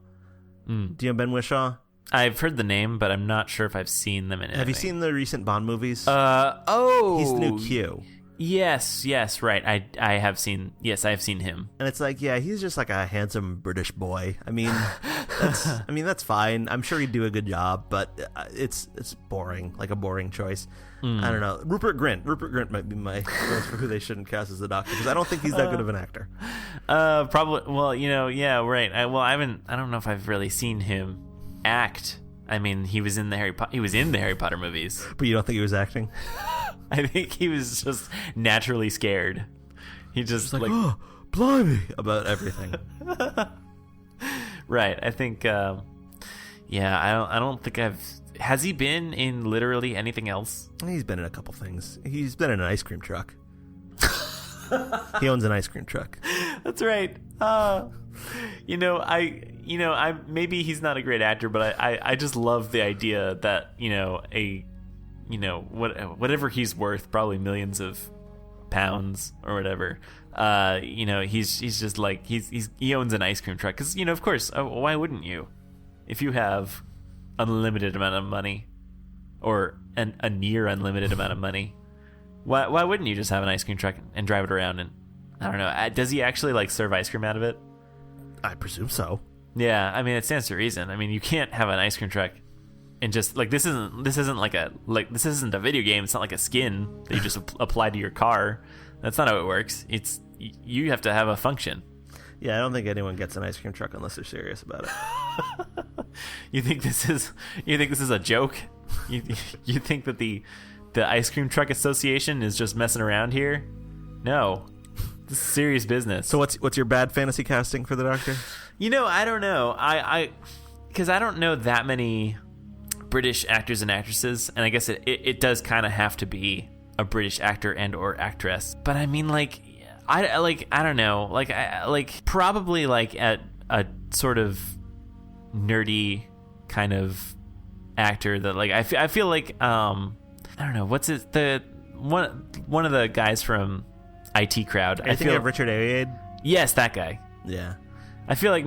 Do you know Ben Whishaw? I've heard the name, but I'm not sure if I've seen them in anything. Have you seen the recent Bond movies? He's the new Q. Yes, right. I have seen him. And it's like, yeah, he's just like a handsome British boy. I mean, that's fine. I'm sure he'd do a good job, but it's boring, like a boring choice. I don't know. Rupert Grint might be my choice for who they shouldn't cast as the Doctor, because I don't think he's that good of an actor. Probably. Well, yeah, right. I don't know if I've really seen him act. I mean, he was in the Harry Potter movies. But you don't think he was acting? I think he was just naturally scared. He just like oh, blimey, about everything. Right. I think I don't think has he been in literally anything else? He's been in a couple things. He's been in an ice cream truck. He owns an ice cream truck. That's right. Maybe he's not a great actor, but I just love the idea that, whatever he's worth, probably millions of pounds or whatever. He's just like he owns an ice cream truck, because of course, why wouldn't you? If you have unlimited amount of money, or a near unlimited amount of money, Why wouldn't you just have an ice cream truck and drive it around? And I don't know. Does he actually like serve ice cream out of it? I presume so. Yeah, I mean, it stands to reason. I mean, you can't have an ice cream truck and just like this isn't this isn't a video game. It's not like a skin that you just apply to your car. That's not how it works. You have to have a function. Yeah, I don't think anyone gets an ice cream truck unless they're serious about it. You think this is a joke? You think that the Ice Cream Truck Association is just messing around here? No. This is serious business. So what's your bad fantasy casting for the Doctor? I don't know. Because I don't know that many British actors and actresses, and I guess it does kind of have to be a British actor and or actress. But I mean, like, I don't know, probably like at a sort of nerdy kind of actor that like I feel like I don't know what's it, the one of the guys from IT Crowd. I think of Richard Ayoade. Yes, that guy. Yeah. I feel like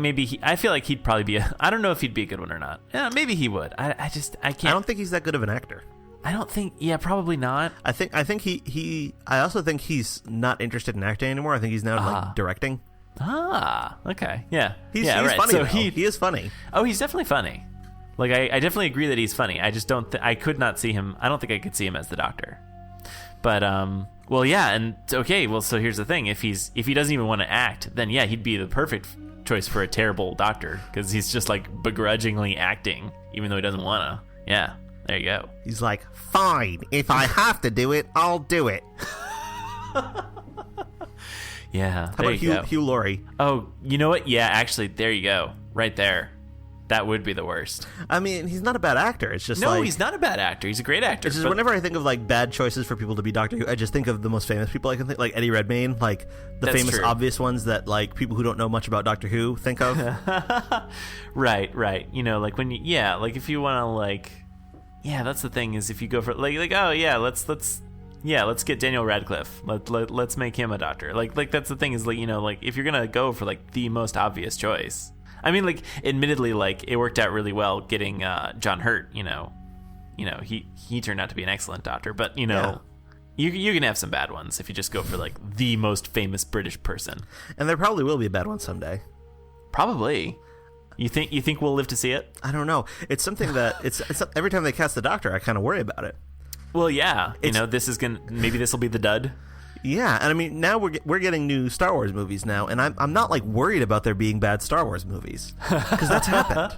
he'd probably be I don't know if he'd be a good one or not. Yeah, maybe he would. I can't. I don't think he's that good of an actor. I don't think. Yeah, probably not. I think he. I also think he's not interested in acting anymore. I think he's now like directing. Okay. Yeah. He's right. funny. So he is funny. Oh, he's definitely funny. Like I definitely agree that he's funny. I just don't. I could not see him. I don't think I could see him as the Doctor. But well, yeah, and okay. Well, so here's the thing: if he doesn't even want to act, then yeah, he'd be the perfect choice for a terrible Doctor because he's just like begrudgingly acting, even though he doesn't want to. Yeah, there you go. He's like, fine, if I have to do it, I'll do it. Yeah. How about Hugh Laurie? Oh, you know what? Yeah, actually, there you go, right there. That would be the worst. I mean, he's not a bad actor. It's just no, he's not a bad actor. He's a great actor. It's just whenever I think of like bad choices for people to be Doctor Who, I just think of the most famous people I can think, like Eddie Redmayne, like the That's famous true. Obvious ones that like people who don't know much about Doctor Who think of. Right. Like when like if you want to like, yeah, that's the thing is if you go for like oh yeah, let's get Daniel Radcliffe. Let's make him a Doctor. Like that's the thing is like like if you're gonna go for like the most obvious choice. I mean, like, admittedly, like, it worked out really well getting John Hurt, he turned out to be an excellent Doctor, but, Yeah. you can have some bad ones if you just go for, like, the most famous British person. And there probably will be a bad one someday. Probably. You think we'll live to see it? I don't know. It's something that, it's every time they cast the Doctor, I kind of worry about it. Well, yeah. Maybe this will be the dud. Yeah, and I mean, now we're getting new Star Wars movies now, and I'm not like worried about there being bad Star Wars movies because that's happened.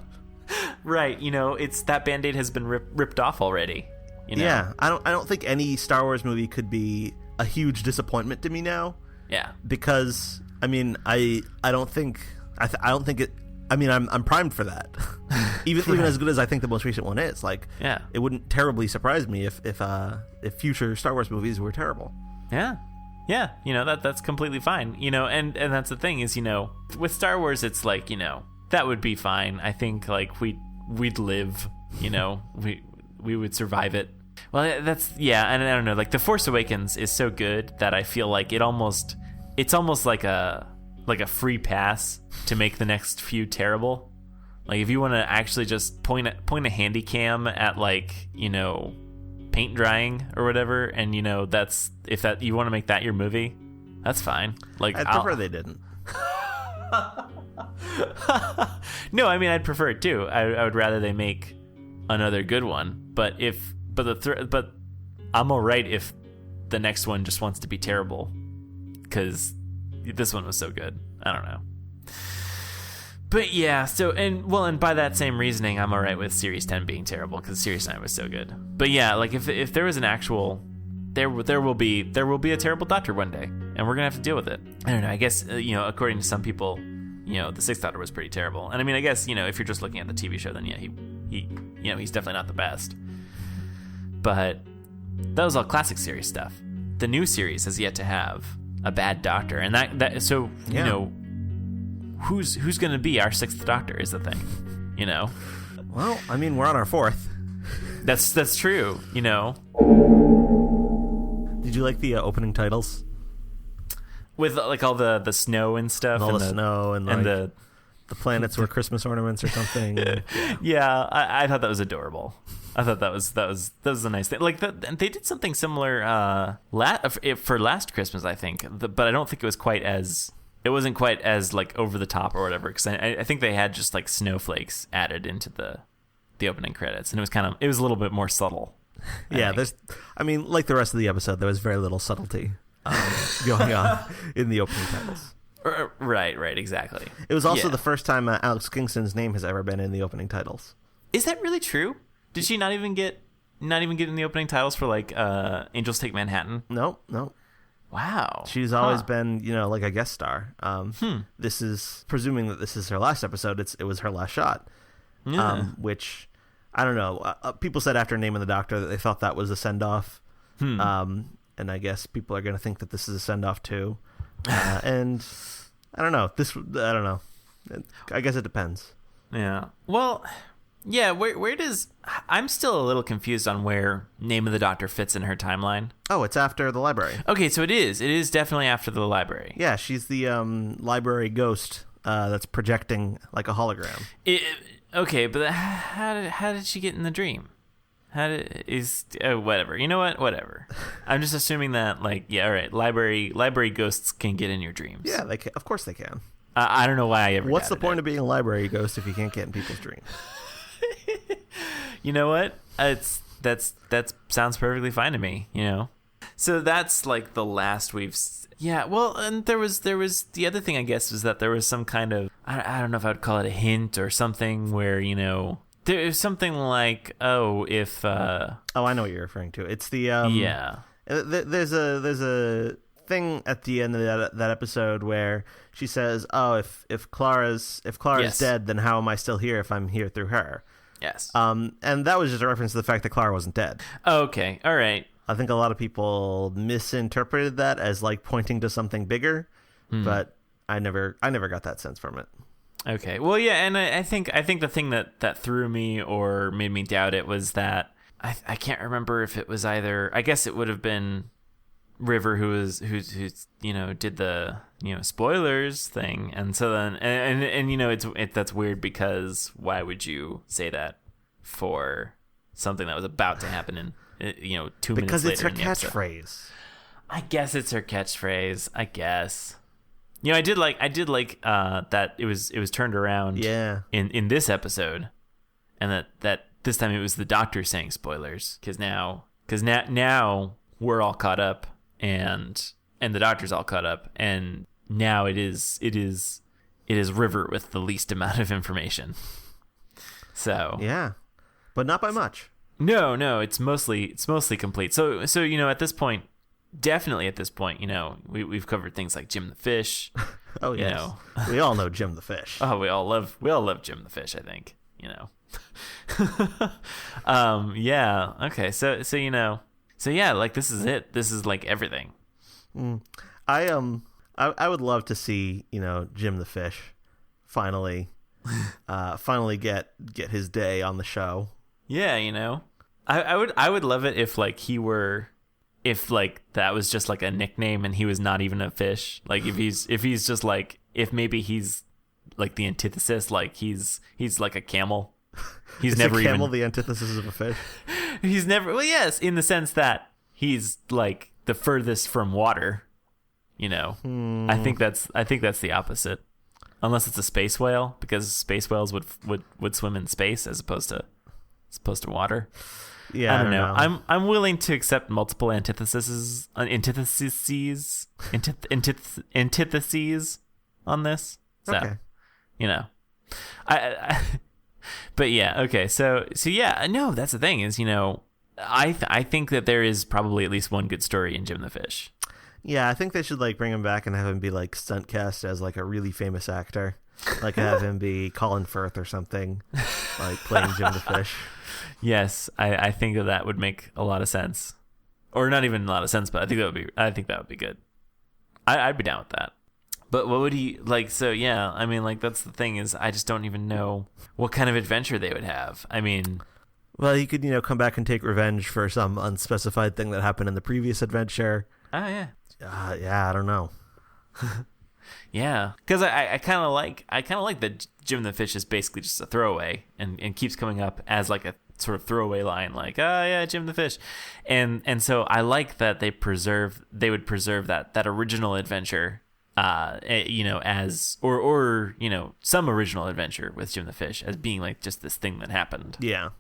Right, it's that Band-Aid has been ripped off already. Yeah, I don't think any Star Wars movie could be a huge disappointment to me now. Yeah, because I mean, I don't think it. I mean, I'm primed for that. even as good as I think the most recent one is. Like, yeah, it wouldn't terribly surprise me if future Star Wars movies were terrible. Yeah. Yeah, that's completely fine. And that's the thing is, with Star Wars it's like, that would be fine. I think like we'd live, we would survive it. Well, and I don't know, like The Force Awakens is so good that I feel like it's almost like a free pass to make the next few terrible. Like if you want to actually just point a handy cam at like, paint drying or whatever, and that's if that you want to make that your movie, that's fine. Like I'd prefer they didn't. No, I mean I'd prefer it too. I would rather they make another good one. But I'm all right if the next one just wants to be terrible because this one was so good. I don't know. But yeah, so and by that same reasoning, I'm all right with Series 10 being terrible because Series 9 was so good. But yeah, like if there was an actual, there will be a terrible Doctor one day, and we're gonna have to deal with it. I don't know. I guess according to some people, the Sixth Doctor was pretty terrible. And I mean, I guess if you're just looking at the TV show, then yeah, he's definitely not the best. But that was all classic series stuff. The new series has yet to have a bad Doctor, and that so yeah. Who's going to be our Sixth Doctor is the thing, Well, I mean, we're on our fourth. That's true, Did you like the opening titles? With like all the snow and stuff, And all and the snow and like, the planets were Christmas ornaments or something. Yeah, I thought that was adorable. I thought that was a nice thing. Like they did something similar for last Christmas, I think, but I don't think it wasn't quite as like over the top or whatever. Because I think they had just like snowflakes added into the opening credits, and it was a little bit more subtle. Yeah, like the rest of the episode, there was very little subtlety going on in the opening titles. Right, exactly. It was also the first time Alex Kingston's name has ever been in the opening titles. Is that really true? Did she not even get in the opening titles for like Angels Take Manhattan? No. Wow. She's always been, like a guest star. This is presuming that this is her last episode. It was her last shot. Yeah. Which I don't know. People said after naming the Doctor that they thought that was a send off. And I guess people are going to think that this is a send off too. And I don't know. I don't know. I guess it depends. Yeah. Well, yeah. Where does I'm still a little confused on where Name of the Doctor fits in her timeline. Oh, it's after the library. Okay, so it is definitely after the library. Yeah, she's the library ghost that's projecting like a hologram. Okay, but how did she get in the dream? Whatever. You know what? Whatever. I'm just assuming that, like, yeah, all right. Library ghosts can get in your dreams. Yeah, they can. Of course they can. I don't know why I ever. What's the point of being a library ghost if you can't get in people's dreams? You know what? That sounds perfectly fine to me. So that's like the last we've. Yeah. Well, and there was the other thing I guess was that there was some kind of I don't know if I would call it a hint or something where there's something like, if I know what you're referring to. It's the yeah. There's a thing at the end of that episode where she says, "Oh, if Clara's Yes. dead, then how am I still here if I'm here through her?" Yes. And that was just a reference to the fact that Clara wasn't dead. Okay. All right. I think a lot of people misinterpreted that as like pointing to something bigger, but I never got that sense from it. Okay. Well, yeah, and I think the thing that threw me or made me doubt it was that I can't remember if it was either. I guess it would have been River who's did the spoilers thing, and so then and that's weird because why would you say that for something that was about to happen in 2 minutes because later it's her in the episode? catchphrase. I guess it's her catchphrase. I guess. I did like that it was turned around in this episode, and that this time it was the Doctor saying spoilers because now we're all caught up and the Doctor's all caught up, and now it is River with the least amount of information. So yeah, but not by much. No, it's mostly complete. So at this point. Definitely at this point, we've covered things like Jim the Fish. Oh yes, we all know Jim the Fish. Oh, we all love Jim the Fish. I think yeah. Okay. So yeah, like this is it. This is like everything. I would love to see Jim the Fish finally get his day on the show. Yeah, I would love it if like he were. If like that was just like a nickname and he was not even a fish, like if he's just like if maybe he's like the antithesis, like he's like a camel. He's Is never a camel even the antithesis of a fish. He's never. Well, yes, in the sense that he's like the furthest from water. I think that's the opposite, unless it's a space whale, because space whales would swim in space as opposed to water. Yeah, I don't know. I'm willing to accept multiple antitheses on this. So, okay. I but yeah, okay. So yeah, no, that's the thing is, I think that there is probably at least one good story in Jim the Fish. Yeah, I think they should like bring him back and have him be like stunt cast as like a really famous actor. Like have him be Colin Firth or something, like playing Jim the Fish. Yes, I think that would make a lot of sense, or not even a lot of sense, but I think that would be good. I'd be down with that. But what would he like? So yeah, I mean, like that's the thing is, I just don't even know what kind of adventure they would have. I mean, well, he could come back and take revenge for some unspecified thing that happened in the previous adventure. Oh yeah. Yeah, I don't know. Yeah, because I kind of like that Jim the Fish is basically just a throwaway and keeps coming up as like a sort of throwaway line, like, oh yeah, Jim the Fish, and so I like that they would preserve that original adventure, as or some original adventure with Jim the Fish as being like just this thing that happened. Yeah,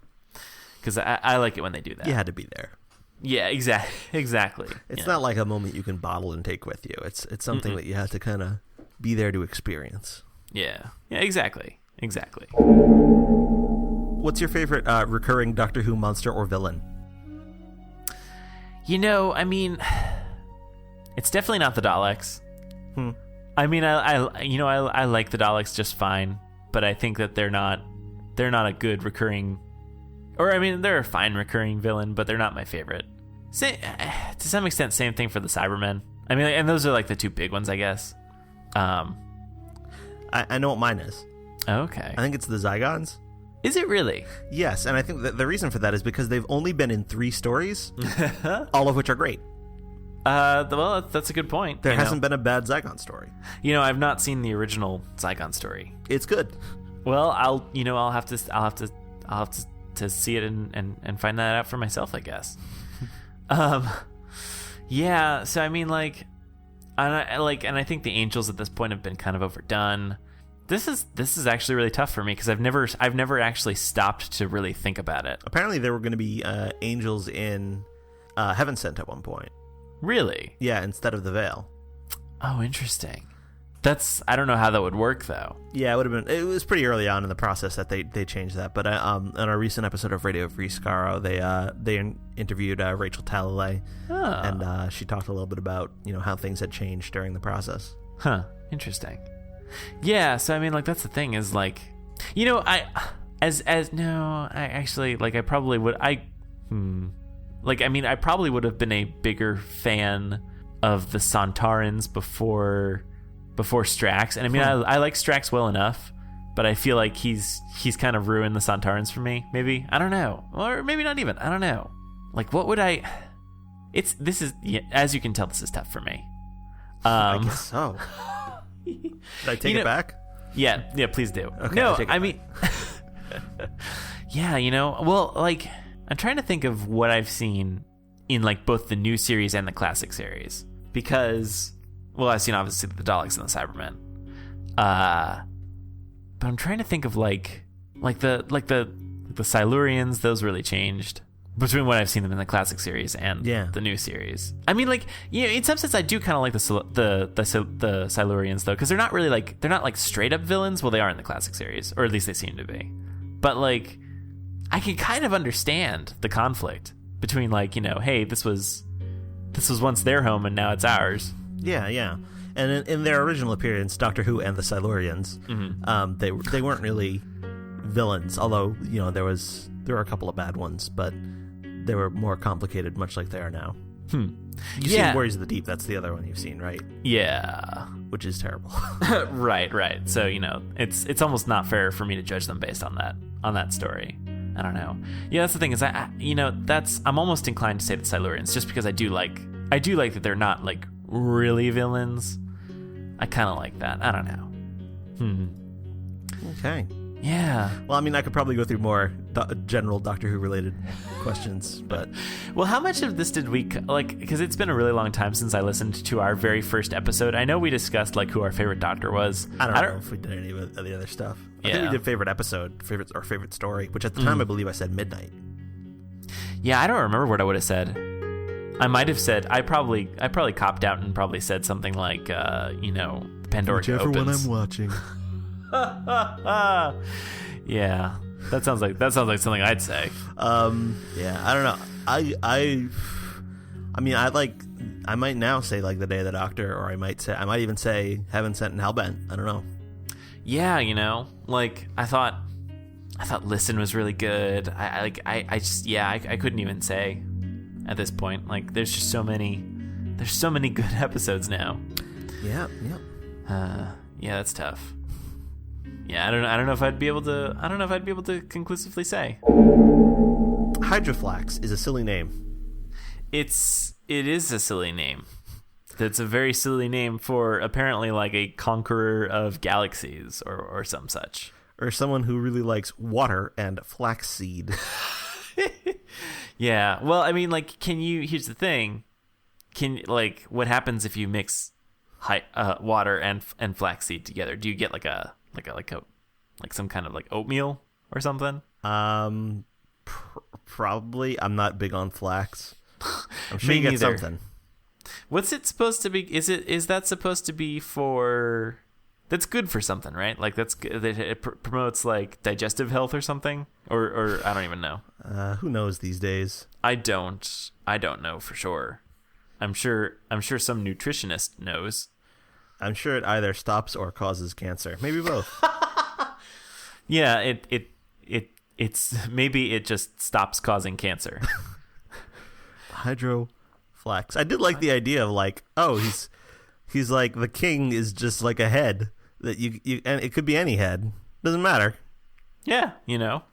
because I like it when they do that. You had to be there. Yeah, exactly. It's not like a moment you can bottle and take with you. It's something that you have to kind of be there to experience. Yeah, exactly. What's your favorite recurring Doctor Who monster or villain? I mean, it's definitely not the Daleks. I mean, I like the Daleks just fine, but I think that they're not a good recurring, or I mean, they're a fine recurring villain, but they're not my favorite. To some extent, same thing for the Cybermen. I mean, and those are like the two big ones, I guess. I know what mine is. Okay. I think it's the Zygons. Is it really? Yes, and I think that the reason for that is because they've only been in 3 stories, all of which are great. Well, that's a good point. There hasn't been a bad Zygon story. I've not seen the original Zygon story. It's good. Well, I'll have to see it and find that out for myself, I guess. Yeah. So I mean, like, and I think the Angels at this point have been kind of overdone. This is actually really tough for me because I've never actually stopped to really think about it. Apparently, there were going to be angels in Heaven Sent at one point. Really? Yeah, instead of the Veil. Oh, interesting. I don't know how that would work though. Yeah, it was pretty early on in the process that they changed that. But on our recent episode of Radio Free Skaro, they interviewed Rachel Talalay, and she talked a little bit about how things had changed during the process. Huh. Interesting. Yeah. So I mean, like, that's the thing is like, I probably would I probably would have been a bigger fan of the Sontarans before Strax, and I mean, I like Strax well enough, but I feel like he's kind of ruined the Sontarans for me. Maybe, I don't know, or maybe not even. I don't know. Like, what would I? As you can tell, this is tough for me. I guess so. Should I take it back? Yeah, please do. Okay, no, I mean, yeah, well, like, I'm trying to think of what I've seen in like both the new series and the classic series, because, well, I've seen obviously the Daleks and the Cybermen, but I'm trying to think of like the Silurians. Those really changed between what I've seen them in the classic series and the new series. I mean, like, in some sense, I do kind of like the Silurians though, because they're not like straight up villains. Well, they are in the classic series, or at least they seem to be. But like, I can kind of understand the conflict between like, hey, this was once their home and now it's ours. Yeah. And in their original appearance, Doctor Who and the Silurians, they weren't really villains, although there were a couple of bad ones, but they were more complicated, much like they are now. You've seen Warriors of the Deep. That's the other one you've seen, right? Yeah, which is terrible. Right. So it's almost not fair for me to judge them based on that story. I don't know. Yeah, that's the thing is I'm almost inclined to say the Silurians, just because I do like that they're not like really villains. I kind of like that. I don't know. Okay. Yeah. Well, I mean, I could probably go through more general Doctor Who related questions, but well, how much of this did we like? Because it's been a really long time since I listened to our very first episode. I know we discussed like who our favorite Doctor was. I don't know if we did any of the other stuff. I think we did favorite episode, favorite story, which at the time I believe I said Midnight. Yeah, I don't remember what I would have said. I might have said I probably copped out and probably said something like Pandora Whichever opens. one I'm watching. Yeah, that sounds like something I'd say. Yeah, I don't know. I mean, I might now say like The Day of the Doctor, or I might even say Heaven Sent and Hellbent. I don't know. Yeah, like I thought Listen was really good. I couldn't even say at this point. Like, there's so many good episodes now. Yeah. Yeah, that's tough. Yeah, I don't know if I'd be able to conclusively say. Hydroflax is a silly name. It is a silly name. That's a very silly name for apparently like a conqueror of galaxies or some such. Or someone who really likes water and flaxseed. Yeah. Well, I mean, like, here's the thing. What happens if you mix water and flaxseed together? Do you get like some kind of like oatmeal or something? Probably. I'm not big on flax. I'm sure Me you get neither. something. What's it supposed to be? Is that supposed to be for? That's good for something, right? Like it promotes like digestive health or something, or I don't even know. Who knows these days? I don't know for sure. I'm sure some nutritionist knows. I'm sure it either stops or causes cancer. Maybe both. Yeah, it's maybe it just stops causing cancer. Hydroflax. I did like the idea of like, oh, he's like the king is just like a head that you and it could be any head. Doesn't matter. Yeah,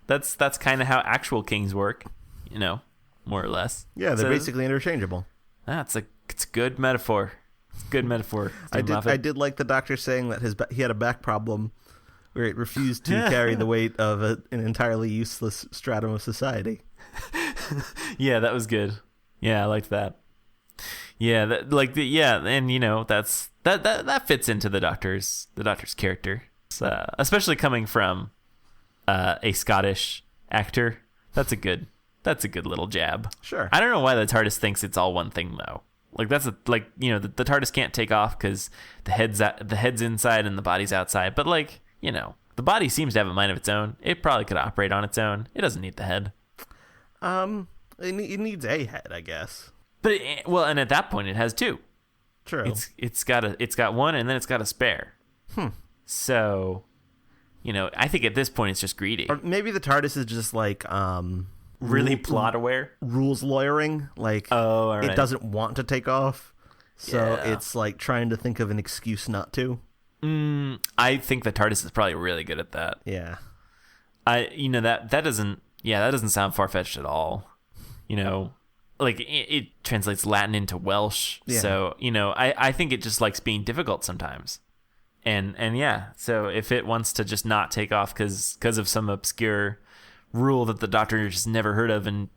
that's kind of how actual kings work, more or less. Yeah, they're basically interchangeable. It's a good metaphor. It's a good metaphor. I did like the doctor saying that he had a back problem where it refused to carry the weight of an entirely useless stratum of society. Yeah, that was good. Yeah, I liked that. Yeah, and that fits into the doctor's character, especially coming from a Scottish actor. That's a good little jab. Sure. I don't know why the TARDIS thinks it's all one thing though. Like the TARDIS can't take off because the head's inside and the body's outside. But the body seems to have a mind of its own. It probably could operate on its own. It doesn't need the head. It needs a head, I guess. But and at that point, it has two. True. It's got one, and then it's got a spare. So, I think at this point it's just greedy. Or maybe the TARDIS is just like really plot aware, rules lawyering. Like, all right. It doesn't want to take off, so it's like trying to think of an excuse not to. I think the TARDIS is probably really good at that. Yeah. That doesn't sound far fetched at all. Like it translates Latin into Welsh. Yeah. So, I think it just likes being difficult sometimes. And yeah, so if it wants to just not take off because of some obscure rule that the doctor just never heard of and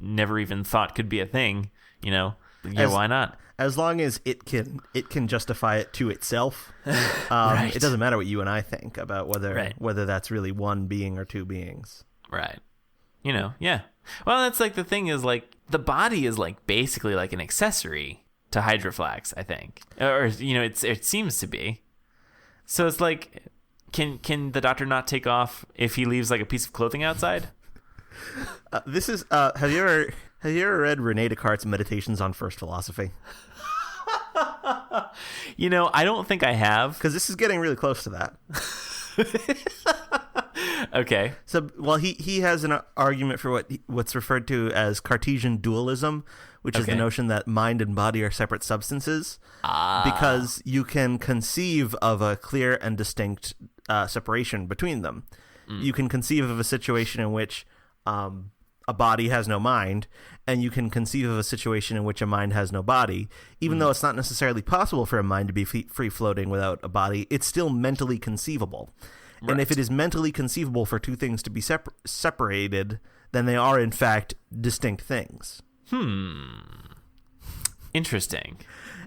never even thought could be a thing, why not? As long as it can justify it to itself, right. It doesn't matter what you and I think about right. whether that's really one being or two beings. Right. Yeah. Well, that's like the thing is like the body is like basically like an accessory to Hydroflax, I think, or it seems to be. So it's like, can the doctor not take off if he leaves like a piece of clothing outside? This is have you ever read Rene Descartes' Meditations on First Philosophy? I don't think I have, because this is getting really close to that. Okay. So, well, he has an argument for what's referred to as Cartesian dualism, which is the notion that mind and body are separate substances, because you can conceive of a clear and distinct separation between them. You can conceive of a situation in which a body has no mind, and you can conceive of a situation in which a mind has no body. Even though it's not necessarily possible for a mind to be free-floating without a body, it's still mentally conceivable. Right. And if it is mentally conceivable for two things to be separated, then they are, in fact, distinct things. Interesting.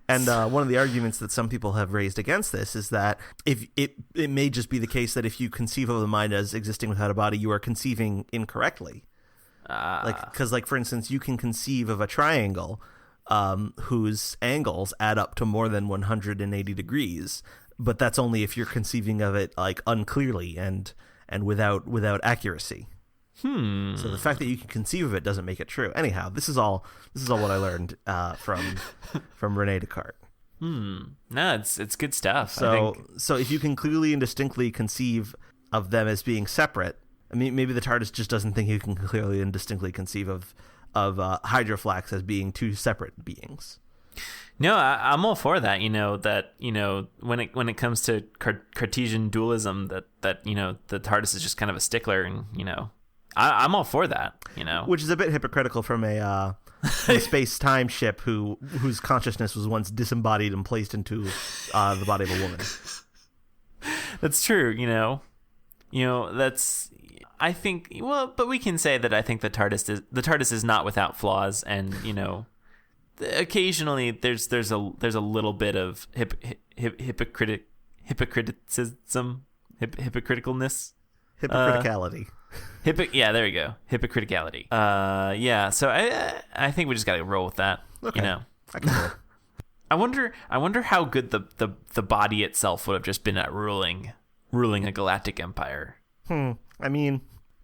And one of the arguments that some people have raised against this is that if it may just be the case that if you conceive of the mind as existing without a body, you are conceiving incorrectly. Because, for instance, you can conceive of a triangle whose angles add up to more than 180 degrees, but that's only if you're conceiving of it like unclearly and without accuracy. So the fact that you can conceive of it doesn't make it true. Anyhow, this is all what I learned from Rene Descartes. No, it's good stuff. So if you can clearly and distinctly conceive of them as being separate, I mean, maybe the TARDIS just doesn't think you can clearly and distinctly conceive of Hydroflax as being two separate beings. No, I'm all for that. When it comes to Cartesian dualism, that the TARDIS is just kind of a stickler, and I'm all for that. Which is a bit hypocritical from a a space-time ship whose consciousness was once disembodied and placed into the body of a woman. That's true, that's, I think, well, but we can say that I think the TARDIS is not without flaws, and, occasionally there's a little bit of hypocriticalness. Hypocriticality. Yeah, there you go. Hypocriticality. Yeah, so I think we just gotta roll with that. Okay. I can do it. I wonder how good the body itself would have just been at ruling a galactic empire. I mean,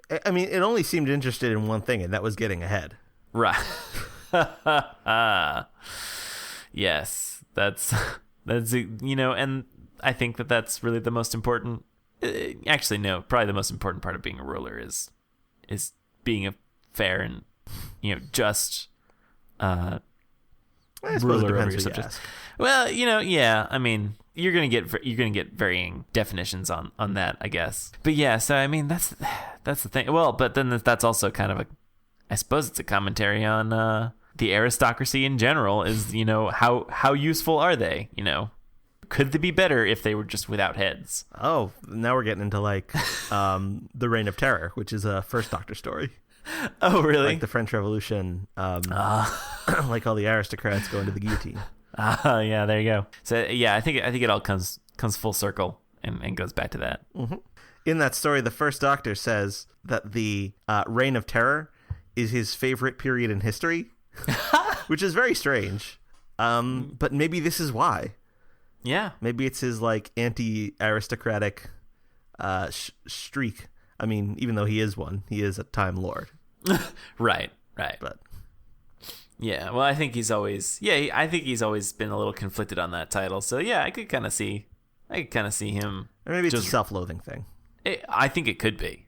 it only seemed interested in one thing, and that was getting ahead. Right. Yes, that's and I think that's really the most important. Actually, no, probably the most important part of being a ruler is being a fair and just ruler over your subjects. Well, yeah. I mean, you're gonna get varying definitions on that, I guess. But yeah, so I mean, that's the thing. Well, but then that's also kind of I suppose it's a commentary on the aristocracy in general. Is how useful are they? Could they be better if they were just without heads? Oh, now we're getting into the Reign of Terror, which is a First Doctor story. Oh, really? Like the French Revolution, like all the aristocrats going to the guillotine. Yeah, there you go. So yeah, I think it all comes full circle and goes back to that. Mm-hmm. In that story, the First Doctor says that the Reign of Terror is his favorite period in history, which is very strange. But maybe this is why. Yeah, maybe it's his anti-aristocratic streak. I mean, even though he is one, he is a Time Lord. Right. But yeah, well, I think he's always been a little conflicted on that title. So yeah, I could kind of see him. Or maybe it's a self-loathing thing. I think it could be.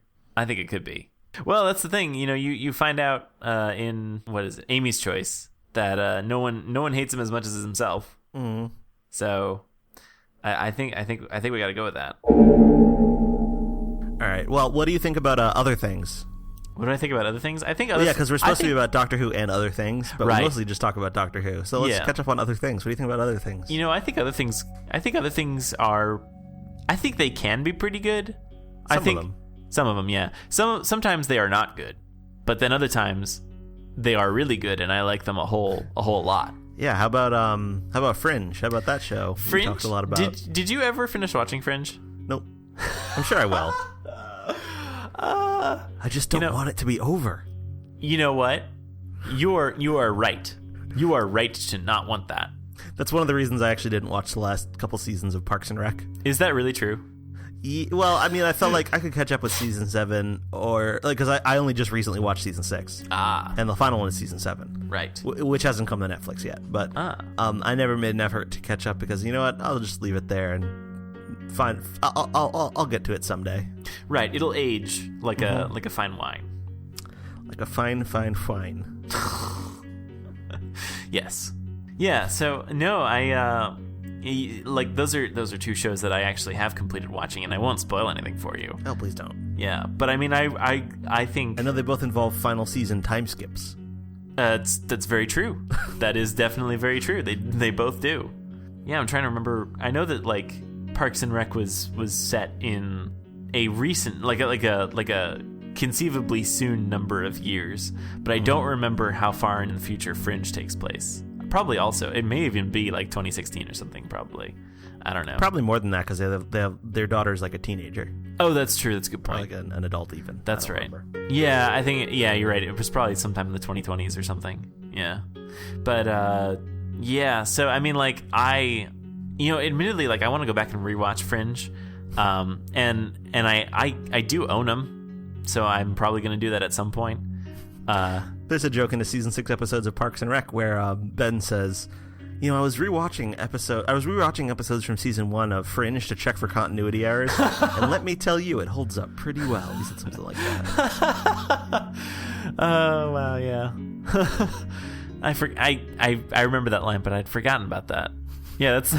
Well, that's the thing. You find out in what is it, Amy's Choice, that no one hates him as much as himself. Mm-hmm. So, I think we got to go with that. All right. Well, what do you think about other things? What do I think about other things? I think because we're supposed to be about Doctor Who and other things, but right. we mostly just talk about Doctor Who. So let's catch up on other things. What do you think about other things? I think other things are. I think they can be pretty good. Some of them, yeah. Sometimes they are not good, but then other times they are really good, and I like them a whole lot. Yeah, how about Fringe? How about that show? Fringe? We talked a lot about. Did you ever finish watching Fringe? Nope. I'm sure I will. I just don't want it to be over. You know what? You are right. You are right to not want that. That's one of the reasons I actually didn't watch the last couple seasons of Parks and Rec. Is that really true? Well, I mean, I felt like I could catch up with season 7, or because I only just recently watched season 6. And the final one is season 7, right? Which hasn't come to Netflix yet. But I never made an effort to catch up because you know what? I'll just leave it there and find. I'll get to it someday. Right, it'll age like a fine wine. Like a fine wine. Yes. Yeah. So no, those are two shows that I actually have completed watching, and I won't spoil anything for you. Oh, please don't. Yeah, but I mean, I think I know they both involve final season time skips. That's very true. That is definitely very true. They both do. Yeah, I'm trying to remember. I know that Parks and Rec was set in a recent like a conceivably soon number of years, but I don't remember how far in the future Fringe takes place. Probably also, it may even be 2016 or something. Probably, I don't know. Probably more than that because they have their daughter's a teenager. Oh, that's true. That's a good point. Or an adult even. That's right. Remember. Yeah, I think. Yeah, you're right. It was probably sometime in the 2020s or something. Yeah, but yeah. So I mean, admittedly, I want to go back and rewatch Fringe, and I do own them, so I'm probably going to do that at some point. There's a joke in the season 6 episodes of Parks and Rec where Ben says, I was rewatching episodes from season 1 of Fringe to check for continuity errors, and let me tell you, it holds up pretty well. He said something like that. Oh wow, yeah. I remember that line, but I'd forgotten about that. Yeah, that's.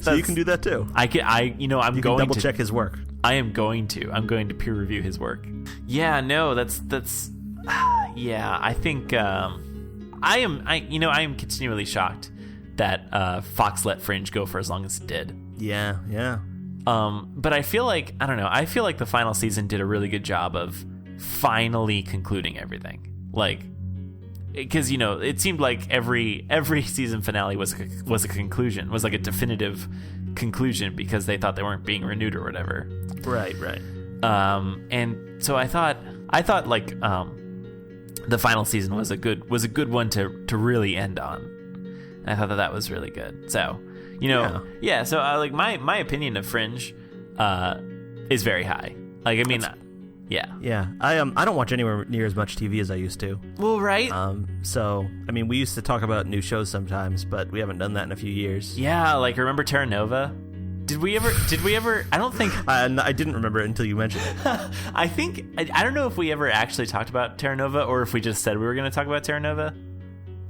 So you can do that too. I'm going to double check his work. I'm going to peer review his work. Yeah, no, that's. Yeah, I think I am continually shocked that Fox let Fringe go for as long as it did. Yeah. But I feel like, I don't know, I feel like the final season did a really good job of finally concluding everything. Like, because, it seemed like every season finale was a conclusion, was like a definitive conclusion because they thought they weren't being renewed or whatever. Right. And so I thought like the final season was a good one to really end on. And I thought that was really good. So, so like my opinion of Fringe is very high. Like, I mean, yeah. I don't watch anywhere near as much TV as I used to. Well, right. So I mean, we used to talk about new shows sometimes, but we haven't done that in a few years. Yeah, like remember Terra Nova? Did we ever? I don't think. I didn't remember it until you mentioned it. I don't know if we ever actually talked about Terra Nova, or if we just said we were going to talk about Terra Nova.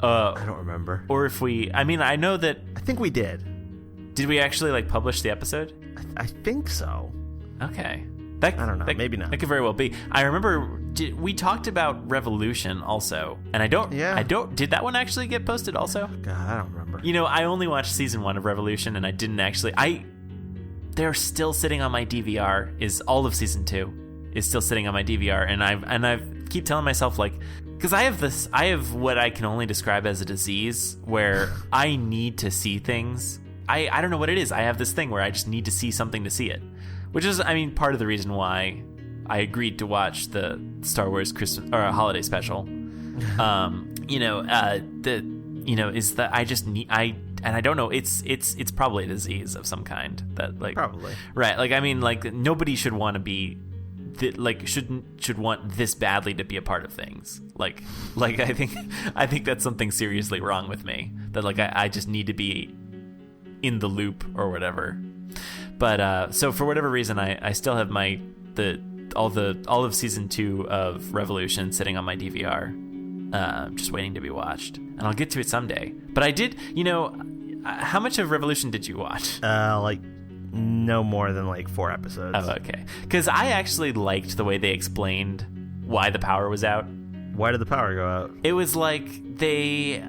I don't remember. Or if I know that. I think we did. Did we actually like publish the episode? I think so. Okay. I don't know. Maybe not. That could very well be. I remember we talked about Revolution also, and I don't. Did that one actually get posted also? God, I don't remember. I only watched season 1 of Revolution, and I didn't actually. They're still sitting on my DVR. Is all of season 2 is still sitting on my DVR, and I keep telling myself, like, because I have what I can only describe as a disease where I need to see things. I don't know what it is. I have this thing where I just need to see something to see it. Which is, I mean, part of the reason why I agreed to watch the Star Wars Christmas or holiday special. Is that I just need and I don't know. It's probably a disease of some kind that, like, probably right. Like, I mean, like, nobody should want to be should want this badly to be a part of things. Like I think that's something seriously wrong with me. That, like, I just need to be in the loop or whatever. But so for whatever reason, I still have all of season 2 of Revolution sitting on my DVR, just waiting to be watched, and I'll get to it someday. But I did, how much of Revolution did you watch? Like no more than like 4 episodes. Oh, okay. Because I actually liked the way they explained why the power was out. Why did the power go out? It was like they,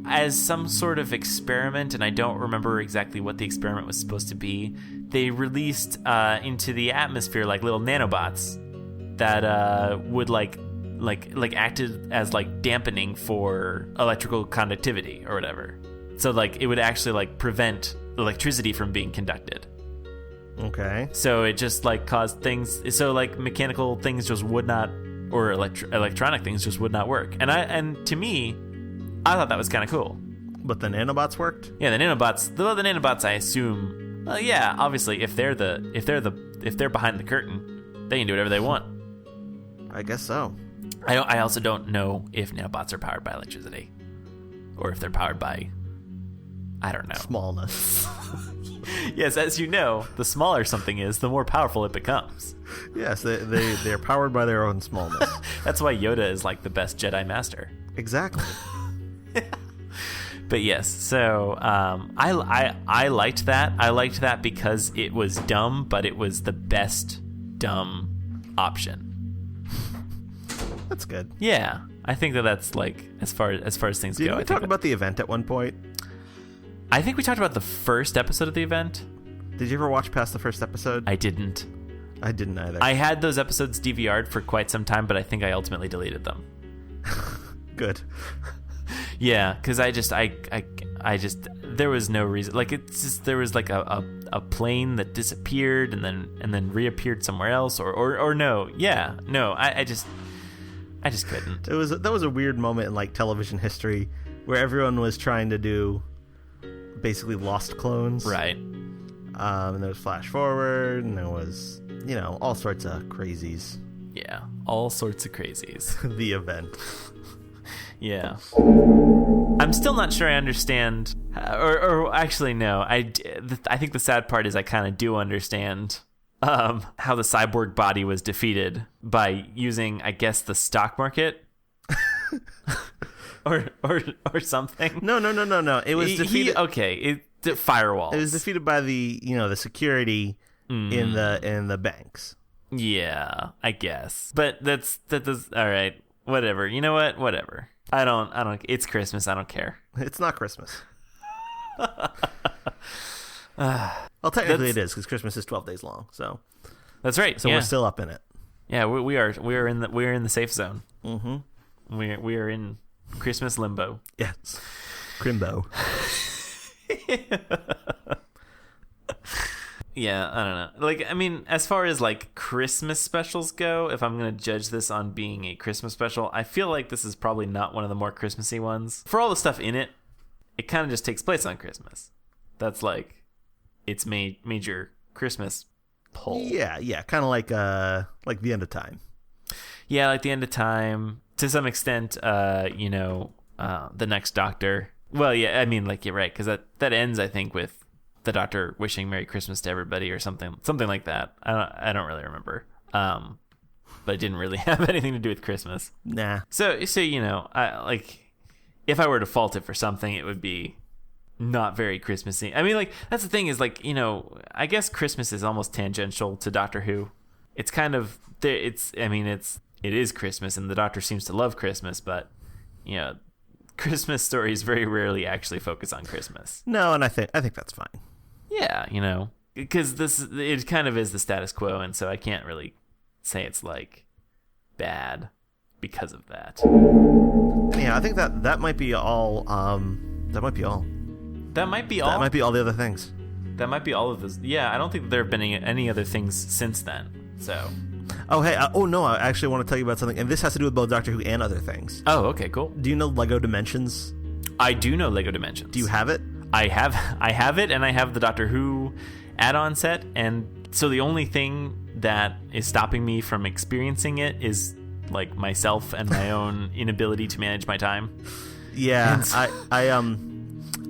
as some sort of experiment, and I don't remember exactly what the experiment was supposed to be, they released into the atmosphere like little nanobots that would like acted as like dampening for electrical conductivity or whatever. So like it would actually like prevent electricity from being conducted. Okay. So it just like caused things. So like mechanical things just would not, or electronic things just would not work. And to me, I thought that was kind of cool. But the nanobots worked? Yeah, the nanobots. I assume. Well, yeah, obviously, if they're behind the curtain, they can do whatever they want. I guess so. I also don't know if nanobots are powered by electricity, or if they're powered by, I don't know, smallness. Yes, as you know, the smaller something is, the more powerful it becomes. Yes, they're powered by their own smallness. That's why Yoda is like the best Jedi Master. Exactly. But yes, so I liked that. I liked that because it was dumb, but it was the best dumb option. That's good. Yeah, I think that's like as far as things go. Did we talk about the event at one point? I think we talked about the first episode of the event. Did you ever watch past the first episode? I didn't. I didn't either. I had those episodes DVR'd for quite some time, but I think I ultimately deleted them. Good. Yeah, because I just there was no reason. Like, it's just, there was like a plane that disappeared and then reappeared somewhere else, or no, yeah, no, I just couldn't. That was a weird moment in like television history where everyone was trying to do basically Lost clones, right? And there was flash forward, and there was all sorts of crazies. Yeah, all sorts of crazies. The event. Yeah. I'm still not sure I understand, or actually no. I think the sad part is I kind of do understand how the cyborg body was defeated by using, I guess, the stock market, or something. No. It was defeated. Firewalls. It was defeated by the the security in the banks. Yeah, I guess. But that does all right. Whatever. You know what? Whatever. I don't. It's Christmas. I don't care. It's not Christmas. Well, technically it is, because Christmas is 12 days long. So that's right. So we're still up in it. Yeah, we are in the safe zone. Mm-hmm. We are in Christmas limbo. Yes, Crimbo. Yeah, I don't know. Like, I mean, as far as like Christmas specials go, if I'm gonna judge this on being a Christmas special, I feel like this is probably not one of the more Christmassy ones. For all the stuff in it, it kind of just takes place on Christmas. That's like its major Christmas pull. Yeah, kind of like the end of time. Yeah, like the end of time. To some extent, the next Doctor. Well, yeah, I mean, like, you're right, because that ends, I think, with the Doctor wishing Merry Christmas to everybody or something like that. I don't really remember. But it didn't really have anything to do with Christmas. Nah. So I like, if I were to fault it for something, it would be not very Christmassy. I mean, like, that's the thing is, like, I guess Christmas is almost tangential to Doctor Who. It's kind of it is Christmas, and the Doctor seems to love Christmas, but Christmas stories very rarely actually focus on Christmas. No, and I think that's fine. Yeah, because it kind of is the status quo, and so I can't really say it's like bad because of that. Yeah, I think that might be all. That might be all. That might be all. That might be all the other things. That might be all of this. Yeah, I don't think there have been any other things since then. So. Oh, hey. No, I actually want to tell you about something, and this has to do with both Doctor Who and other things. Oh, okay, cool. Do you know Lego Dimensions? I do know Lego Dimensions. Do you have it? I have it, and I have the Doctor Who add-on set, and so the only thing that is stopping me from experiencing it is like myself and my own inability to manage my time. Yeah,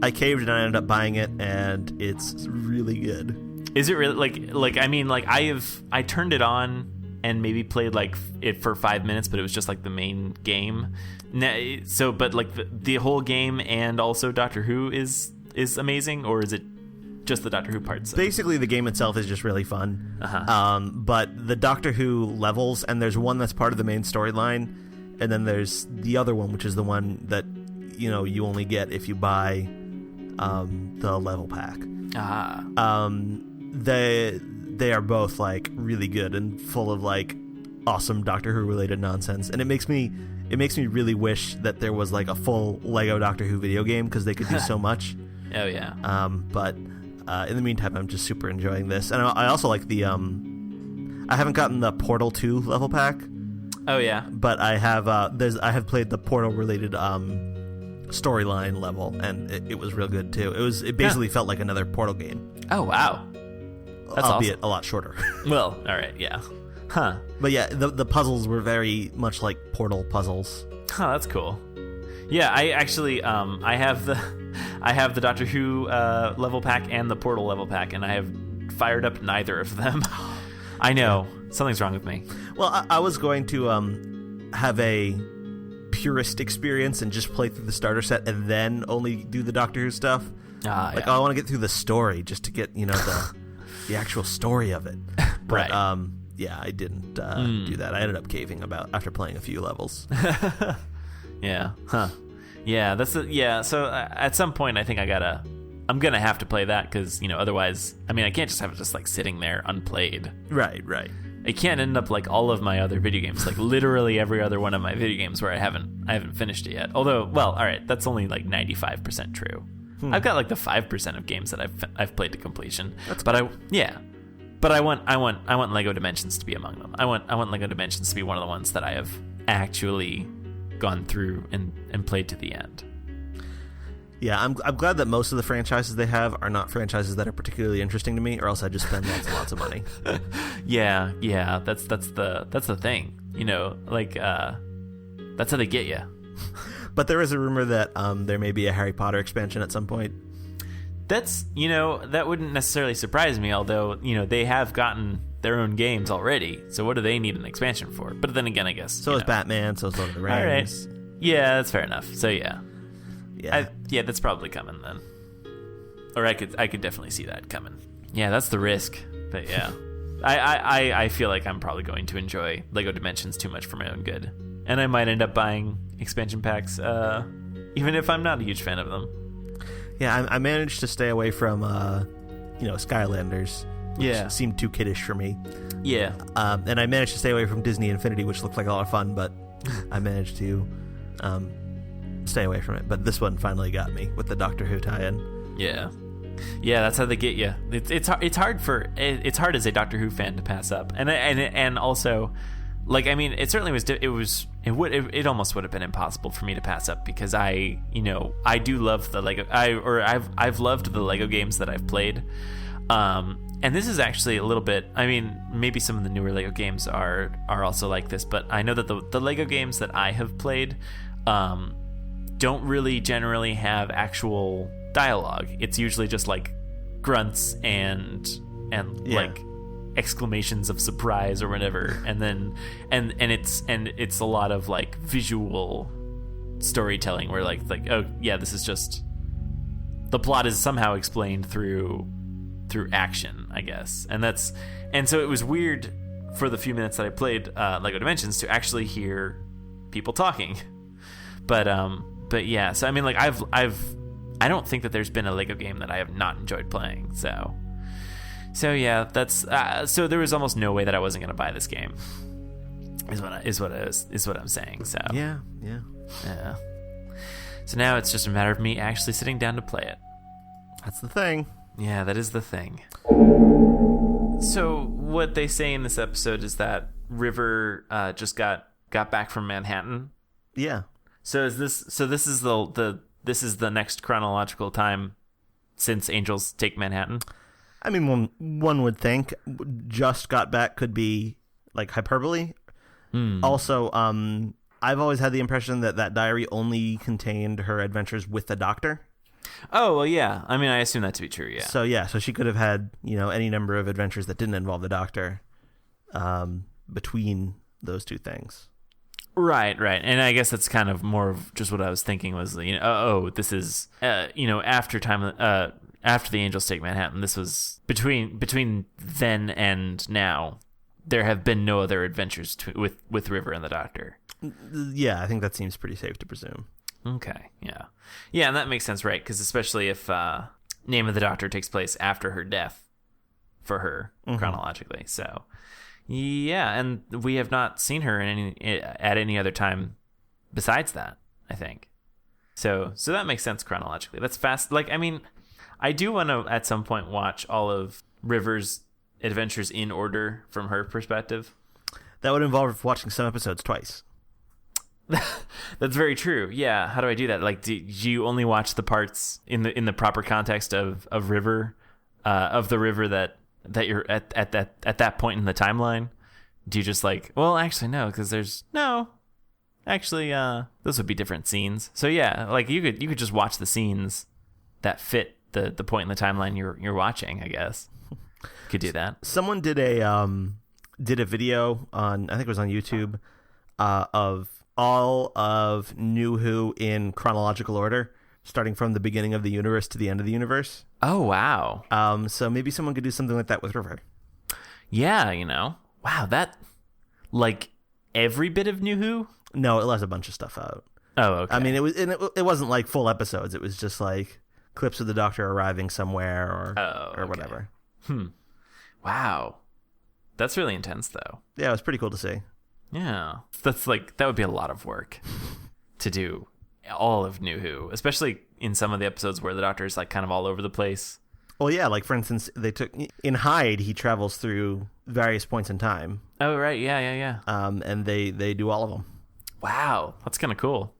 I caved and I ended up buying it, and it's really good. Is it really like I mean, like I turned it on and maybe played like it for 5 minutes, but it was just like the main game. So, but like the whole game and also Doctor Who is amazing, or is it just the Doctor Who parts? Basically, the game itself is just really fun. Uh-huh. But the Doctor Who levels, and there's one that's part of the main storyline, and then there's the other one, which is the one that you only get if you buy the level pack. They are both like really good and full of like awesome Doctor Who related nonsense, and it makes me really wish that there was like a full Lego Doctor Who video game, because they could do so much. Oh yeah. But in the meantime, I'm just super enjoying this, and I also like the I haven't gotten the Portal 2 level pack. Oh yeah. But I have I have played the Portal related storyline level, and it was real good too. It basically felt like another Portal game. Oh wow. That's albeit awesome. A lot shorter. Well, all right, yeah. Huh. But yeah, the puzzles were very much like Portal puzzles. Huh, that's cool. Yeah, I actually I have the Doctor Who level pack and the Portal level pack, and I have fired up neither of them. I know. Something's wrong with me. Well, I was going to have a purist experience and just play through the starter set and then only do the Doctor Who stuff. I want to get through the story just to get the actual story of it. But right. Yeah, I didn't do that. I ended up caving after playing a few levels. Yeah. Huh. Yeah, so at some point I think I'm gonna have to play that, because otherwise, I mean, I can't just have it just like sitting there unplayed. Right. It can't end up like all of my other video games, like literally every other one of my video games where I haven't finished it yet. Although, well, all right, that's only like 95% true. I've got like the 5% of games that I've played to completion. But I want Lego Dimensions to be among them. I want Lego Dimensions to be one of the ones that I have actually gone through and played to the end. Yeah, I'm glad that most of the franchises they have are not franchises that are particularly interesting to me, or else I'd just spend lots and lots of money. Yeah, that's the thing. Like that's how they get you. But there is a rumor that there may be a Harry Potter expansion at some point. That's that wouldn't necessarily surprise me, although they have gotten their own games already, so what do they need an expansion for? But then again, I guess so is Batman, so is Lord of the Rings. All right. Yeah, that's fair enough. So yeah, that's probably coming then, or I could definitely see that coming. Yeah, that's the risk. But yeah, I feel like I'm probably going to enjoy Lego Dimensions too much for my own good. and I might end up buying expansion packs, even if I'm not a huge fan of them. Yeah, I managed to stay away from, Skylanders, which seemed too kiddish for me. Yeah. And I managed to stay away from Disney Infinity, which looked like a lot of fun, but I managed to stay away from it. But this one finally got me with the Doctor Who tie-in. Yeah. Yeah, that's how they get you. It's hard as a Doctor Who fan to pass up, and also, like, I mean, it certainly was. It almost would have been impossible for me to pass up, because I do love the Lego. I've loved the Lego games that I've played, and this is actually a little bit. I mean, maybe some of the newer Lego games are also like this, but I know that the Lego games that I have played don't really generally have actual dialogue. It's usually just like grunts and like exclamations of surprise or whatever, and then and it's a lot of like visual storytelling where like oh yeah, this is just the plot is somehow explained through action, I guess. And so it was weird for the few minutes that I played Lego Dimensions to actually hear people talking. But yeah, so I mean, like I don't think that there's been a Lego game that I have not enjoyed playing. So yeah, that's so there was almost no way that I wasn't going to buy this game. Is what I'm saying. So yeah. So now it's just a matter of me actually sitting down to play it. That's the thing. Yeah, that is the thing. So what they say in this episode is that River just got back from Manhattan. Yeah. So this is the next chronological time since Angels Take Manhattan? I mean, one would think just got back could be like hyperbole. Also, I've always had the impression that diary only contained her adventures with the Doctor. Oh, well, yeah. I mean, I assume that to be true, yeah. So she could have had, any number of adventures that didn't involve the Doctor between those two things. Right. And I guess that's kind of more of just what I was thinking was, this is, after the Angels Take Manhattan, this was between then and now, there have been no other adventures with River and the Doctor. Yeah, I think that seems pretty safe to presume. Okay, yeah. Yeah, and that makes sense, right? Because especially if Name of the Doctor takes place after her death for her, chronologically. So, yeah, and we have not seen her at any other time besides that, I think. So that makes sense chronologically. That's fast. Like, I mean, I do want to, at some point, watch all of River's adventures in order from her perspective. That would involve watching some episodes twice. That's very true. Yeah. How do I do that? Like, do you only watch the parts in the proper context of River, of the River that you're at that point in the timeline? Do you just like, well, actually no, because those would be different scenes. So yeah, like you could just watch the scenes that fit the point in the timeline you're watching, I guess. Could do that. Someone did a video on, I think it was on YouTube, of all of New Who in chronological order, starting from the beginning of the universe to the end of the universe. Oh, wow. So maybe someone could do something like that with River. Yeah, wow, that, like, every bit of New Who? No, it left a bunch of stuff out. Oh, okay. I mean, it wasn't like full episodes. It was just like clips of the Doctor arriving somewhere or whatever. Wow. That's really intense, though. Yeah, it was pretty cool to see. Yeah. That would be a lot of work to do all of New Who, especially in some of the episodes where the Doctor is like kind of all over the place. Well, yeah, like for instance, in Hyde, he travels through various points in time. Oh, right. Yeah. And they do all of them. Wow. That's kind of cool.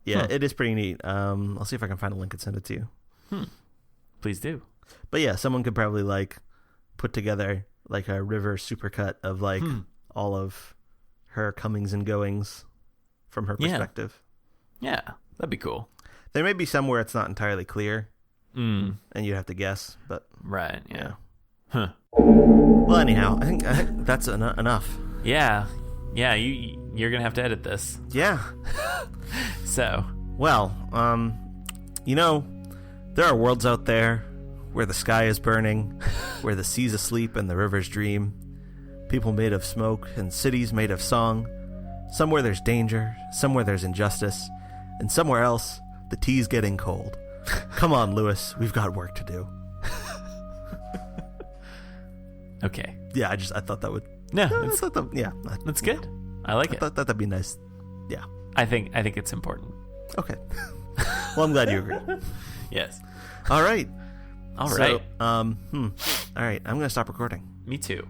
Yeah, It is pretty neat. I'll see if I can find a link and send it to you. Please do. But yeah, someone could probably like put together like a River supercut of like all of her comings and goings from her perspective. Yeah, that'd be cool. There may be somewhere it's not entirely clear, and you have to guess. But right, yeah. Well, anyhow, I think that's enough. Yeah. You're gonna have to edit this. Yeah. So, well, there are worlds out there where the sky is burning, where the sea's asleep and the rivers dream. People made of smoke and cities made of song. Somewhere there's danger, somewhere there's injustice, and somewhere else, the tea's getting cold. Come on, Lewis, we've got work to do. Okay. Yeah, I thought that would... No, that's good. I like it. I thought that'd be nice. Yeah. I think it's important. Okay. Well, I'm glad you agree. Yes. All right. All right. All right, I'm going to stop recording. Me too.